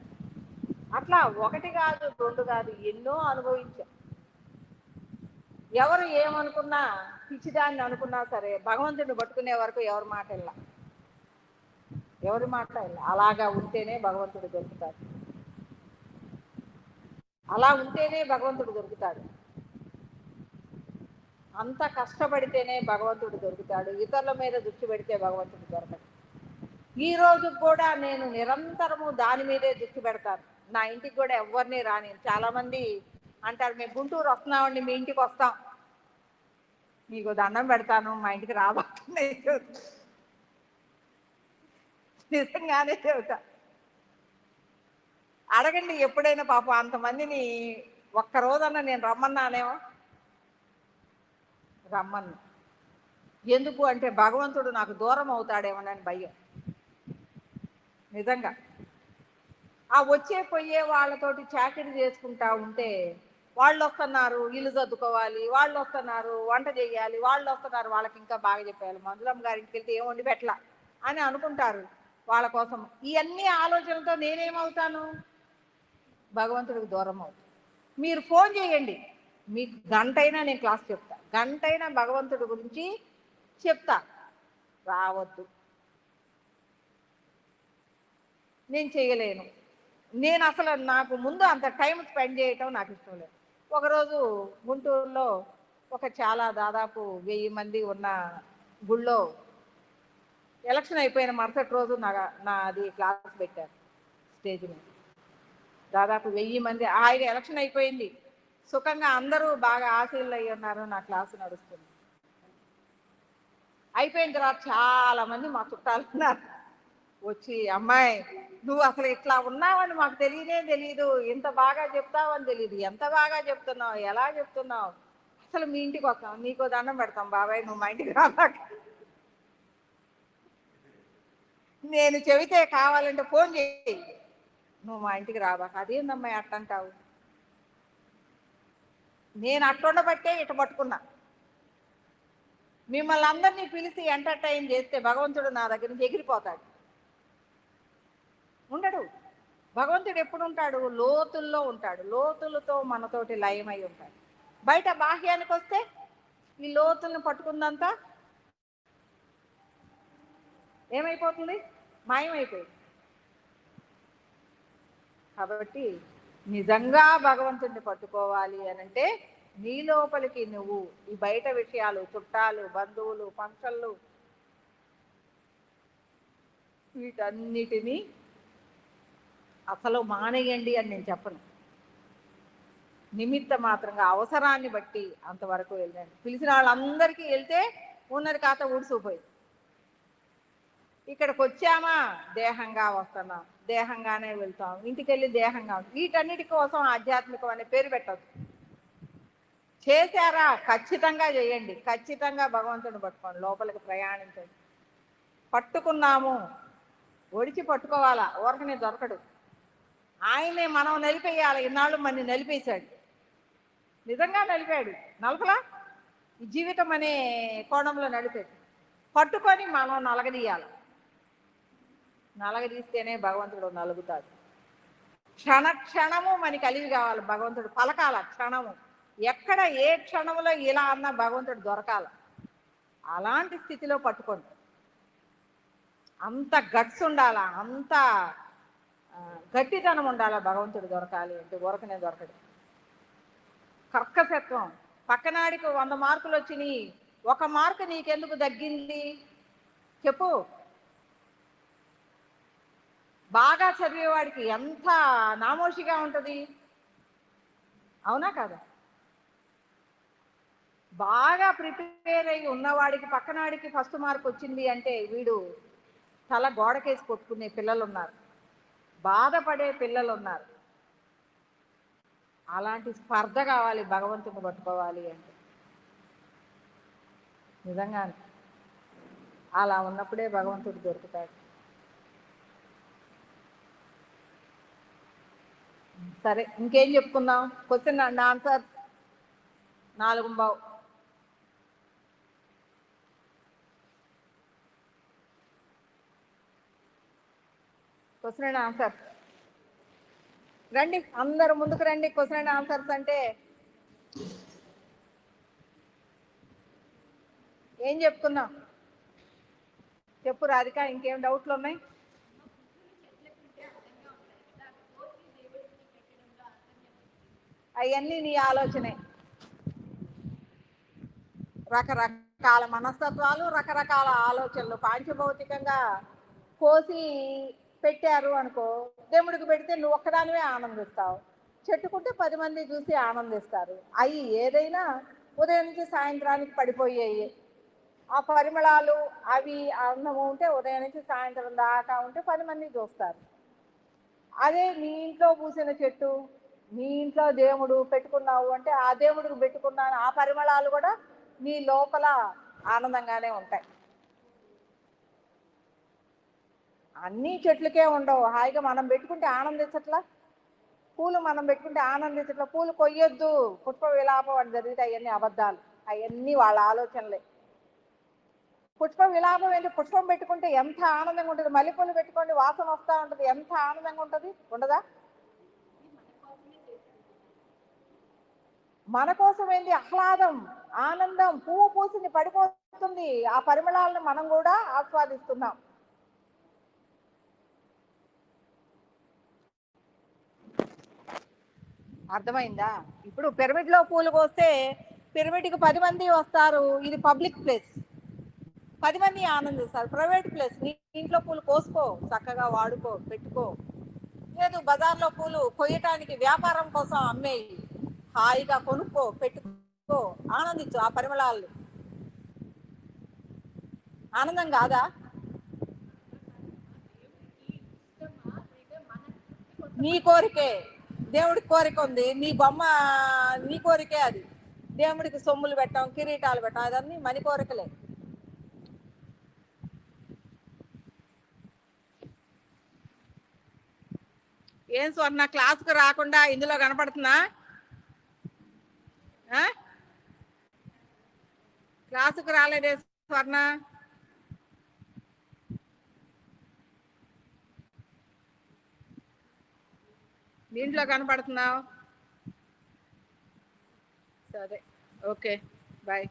అట్లా 1 కాదు 2 కాదు, ఎన్నో అనుభవించా. ఎవరు ఏమనుకున్నా, పిచ్చిదాన్ని అనుకున్నా సరే, భగవంతుడిని పట్టుకునే వరకు ఎవరి మాట వెళ్ళ, అలాగా ఉంటేనే భగవంతుడు దొరుకుతాడు, అలా ఉంటేనే భగవంతుడు దొరుకుతాడు. అంత కష్టపడితేనే భగవంతుడు దొరుకుతాడు, ఇతరుల మీద దృష్టి పెడితే భగవంతుడు దొరకడు. ఈ రోజు కూడా నేను నిరంతరము దాని మీదే దృష్టి పెడతాను. నా ఇంటికి కూడా ఎవరిని రాని, చాలా మంది అంటారు మేము గుంటూరు వస్తున్నామండి, మీ ఇంటికి వస్తాం, మీకు దండం పెడతాను, మా ఇంటికి రాబోతుంది, నిజంగానే చెబుతా. అడగండి ఎప్పుడైనా, పాపం అంతమందిని ఒక్కరోజన్నా నేను రమ్మన్నానేమో, రమ్మను. ఎందుకు అంటే భగవంతుడు నాకు దూరం అవుతాడేమోనని భయం. నిజంగా ఆ వచ్చే పోయే వాళ్ళతోటి చాకరీ చేసుకుంటా ఉంటే వాళ్ళు వస్తున్నారు, ఇల్లు సర్దుకోవాలి, వాళ్ళు వస్తున్నారు, వంట చేయాలి, వాళ్ళు వస్తున్నారు, వాళ్ళకి ఇంకా బాగా చెప్పాలి, మంజులమ్మ గారింటికి వెళ్తే ఏం వండి పెట్టలా అని అనుకుంటారు వాళ్ళ కోసం. ఇవన్నీ ఆలోచనలతో నేనేమవుతాను, భగవంతుడికి దూరం అవుతాను. మీరు ఫోన్ చేయండి, మీకు గంటైనా నేను క్లాస్ చెప్తా, గంటైనా భగవంతుడి గురించి చెప్తా. రావద్దు, నేను చేయలేను, నేను అసలు నాకు ముందు అంత టైం స్పెండ్ చేయటం నాకు ఇష్టం లేదు. ఒకరోజు గుంటూరులో ఒక చాలా దాదాపు 1000 మంది ఉన్న గుళ్ళో ఎలక్షన్ అయిపోయిన మరుసటి రోజు నాది క్లాస్ పెట్టారు స్టేజ్ మీద. దాదాపు 1000 మంది, ఆయన ఎలక్షన్ అయిపోయింది, సుఖంగా అందరూ బాగా ఆశీర్లు అయ్యి ఉన్నారు, నా క్లాసు నడుస్తుంది. అయిపోయిన తర్వాత చాలా మంది మా చుట్టాలు ఉన్నారు వచ్చి, అమ్మాయి నువ్వు అసలు ఇట్లా ఉన్నావని మాకు తెలియదు, ఇంత బాగా చెప్తావని తెలియదు, ఎంత బాగా చెప్తున్నావు, ఎలా చెప్తున్నావు, అసలు మీ ఇంటికి వస్తాం, నీకో దండం పెడతాం బాబాయ్, నువ్వు మా ఇంటికి రాబాక, నేను చెబితే కావాలంటే ఫోన్ చేయి, నువ్వు మా ఇంటికి రాబాక. అదేందమ్మాయి అట్టంటావు, నేను అట్టుండబట్టే ఇట పట్టుకున్నా. మిమ్మల్ని అందరినీ పిలిచి ఎంటర్టైన్ చేస్తే భగవంతుడు నా దగ్గర నుంచి ఎగిరిపోతాడు, ఉండడు. భగవంతుడు ఎప్పుడు ఉంటాడు, లోతుల్లో ఉంటాడు, లోతులతో మనతోటి లయమై ఉంటాడు. బయట బాహ్యానికి వస్తే ఈ లోతుల్ని పట్టుకుందంతా ఏమైపోతుంది, మాయమైపోయింది. కాబట్టి నిజంగా భగవంతుడిని పట్టుకోవాలి అనంటే నీ లోపలికి నువ్వు ఈ బయట విషయాలు, చుట్టాలు, బంధువులు, ఫంక్షన్లు, వీటన్నిటినీ అసలు మానేయండి అని నేను చెప్పను. నిమిత్త మాత్రంగా అవసరాన్ని బట్టి అంతవరకు వెళ్ళండి. పిలిచిన వాళ్ళందరికీ వెళ్తే ఉన్నది కాత ఊడిసిపోయింది. ఇక్కడికి వచ్చామా దేహంగా వస్తున్నాం, దేహంగానే వెళ్తాం, ఇంటికి వెళ్ళి దేహంగా. వీటన్నిటి కోసం ఆధ్యాత్మికం అనే పేరు పెట్టద్దు. చేశారా ఖచ్చితంగా చేయండి, ఖచ్చితంగా భగవంతుని పట్టుకోండి, లోపలికి ప్రయాణించండి. పట్టుకున్నాము, ఒడిచి పట్టుకోవాలా, ఊరకనే దొరకడు. ఆయనే మనం నలిపేయాలి. ఇన్నాళ్ళు మన నలిపేశాడు, నిజంగా నలిపాడు, నలపలా ఈ జీవితం అనే కోణంలో నడిపాడు. పట్టుకొని మనం నలగదీయాలి, నలగదీస్తేనే భగవంతుడు నలుగుతాడు. క్షణ క్షణము మనకి కలిగి కావాలి, భగవంతుడు పలకాల క్షణము, ఎక్కడ ఏ క్షణంలో ఇలా అన్నా భగవంతుడు దొరకాల. అలాంటి స్థితిలో పట్టుకోండి. అంత గట్స్ ఉండాలా, అంత గట్టితనం ఉండాలా భగవంతుడు దొరకాలి అంటే. ఊరకనే దొరకడు. కర్కశత్వం, పక్కనాడికి 100 మార్కులు వచ్చినాయి, 1 మార్కు నీకెందుకు తగ్గింది చెప్పు. బాగా చదివేవాడికి ఎంత నామోషిగా ఉంటుంది, అవునా కాదా? బాగా ప్రిపేర్ అయ్యి ఉన్నవాడికి పక్కనాడికి ఫస్ట్ మార్క్ వచ్చింది అంటే వీడు తల గోడకేసి కొట్టుకునే పిల్లలు ఉన్నారు, బాధపడే పిల్లలు ఉన్నారు. అలాంటి స్పర్ధ కావాలి భగవంతుని పట్టుకోవాలి అంటే. నిజంగానే అలా ఉన్నప్పుడే భగవంతుడు దొరుకుతాడు. సరే, ఇంకేం చెప్పుకుందాం? Question and answer 4:15. Question and answer రండి, అందరు ముందుకు రండి. క్వశ్చన్ అండ్ ఆన్సర్స్ అంటే ఏం చెప్పుకున్నాం చెప్పు రాధిక, ఇంకేం డౌట్లు ఉన్నాయి? అవన్నీ నీ ఆలోచనే. రకరకాల మనస్తత్వాలు, రకరకాల ఆలోచనలు. పాంచభౌతికంగా కోసి పెట్టారు అనుకో, దేవుడికి పెడితే నువ్వు ఒక్కదానివే ఆనందిస్తావు, చెట్టుకుంటే 10 మంది చూసి ఆనందిస్తారు. అవి ఏదైనా ఉదయం నుంచి సాయంత్రానికి పడిపోయాయి. ఆ పరిమళాలు అవి అందము ఉంటే ఉదయం నుంచి సాయంత్రం దాకా ఉంటే 10 మంది చూస్తారు. అదే నీ ఇంట్లో పూసిన చెట్టు, నీ ఇంట్లో దేవుడు పెట్టుకున్నావు అంటే ఆ దేవుడికి పెట్టుకున్నాను ఆ పరిమళాలు కూడా నీ లోపల ఆనందంగానే ఉంటాయి. అన్ని చెట్లకే ఉండవు. హాయిగా మనం పెట్టుకుంటే ఆనందించట్లా, పూలు మనం పెట్టుకుంటే ఆనందించట్లా. పూలు కొయ్యొద్దు, పుష్ప విలాపం అని జరిగితే అవన్నీ అబద్ధాలు, అవన్నీ వాళ్ళ ఆలోచనలే. పుష్ప విలాపం ఏంటి? పుష్పం పెట్టుకుంటే ఎంత ఆనందంగా ఉంటుంది. మల్లెపూలు పెట్టుకోండి, వాసన వస్తూ ఉంటుంది, ఎంత ఆనందంగా ఉంటుంది, ఉండదా? మన కోసం ఏంటి? ఆహ్లాదం, ఆనందం. పువ్వు పూసింది, పడిపోతుంది, ఆ పరిమళాలను మనం కూడా ఆస్వాదిస్తున్నాం. అర్థమైందా? ఇప్పుడు పిరమిడ్లో పూలు కోస్తే పిరమిడ్కి 10 మంది వస్తారు, ఇది పబ్లిక్ ప్లేస్, 10 మంది ఆనందిస్తారు. ప్రైవేట్ ప్లేస్, నీ ఇంట్లో పూలు కోసుకో, చక్కగా వాడుకో, పెట్టుకో. లేదు బజార్లో పూలు కొయ్యటానికి వ్యాపారం కోసం అమ్మేయి, హాయిగా కొనుక్కో, పెట్టుకో, ఆనందించు ఆ పరిమళాలు. ఆనందం కాదా? నీ కోరికే, దేవుడికి కోరిక ఉంది, నీ బొమ్మ, నీ కోరికే అది. దేవుడికి సొమ్ములు పెట్టాం, కిరీటాలు పెట్టాం, అదన్నీ మన కోరికలే. ఏం స్వర్ణ, క్లాసుకు రాకుండా ఇందులో కనపడుతున్నా? క్లాసుకు రాలేదే స్వర్ణ? దీంట్లో కనపడుతున్నావు. సరే, ఓకే, బాయ్.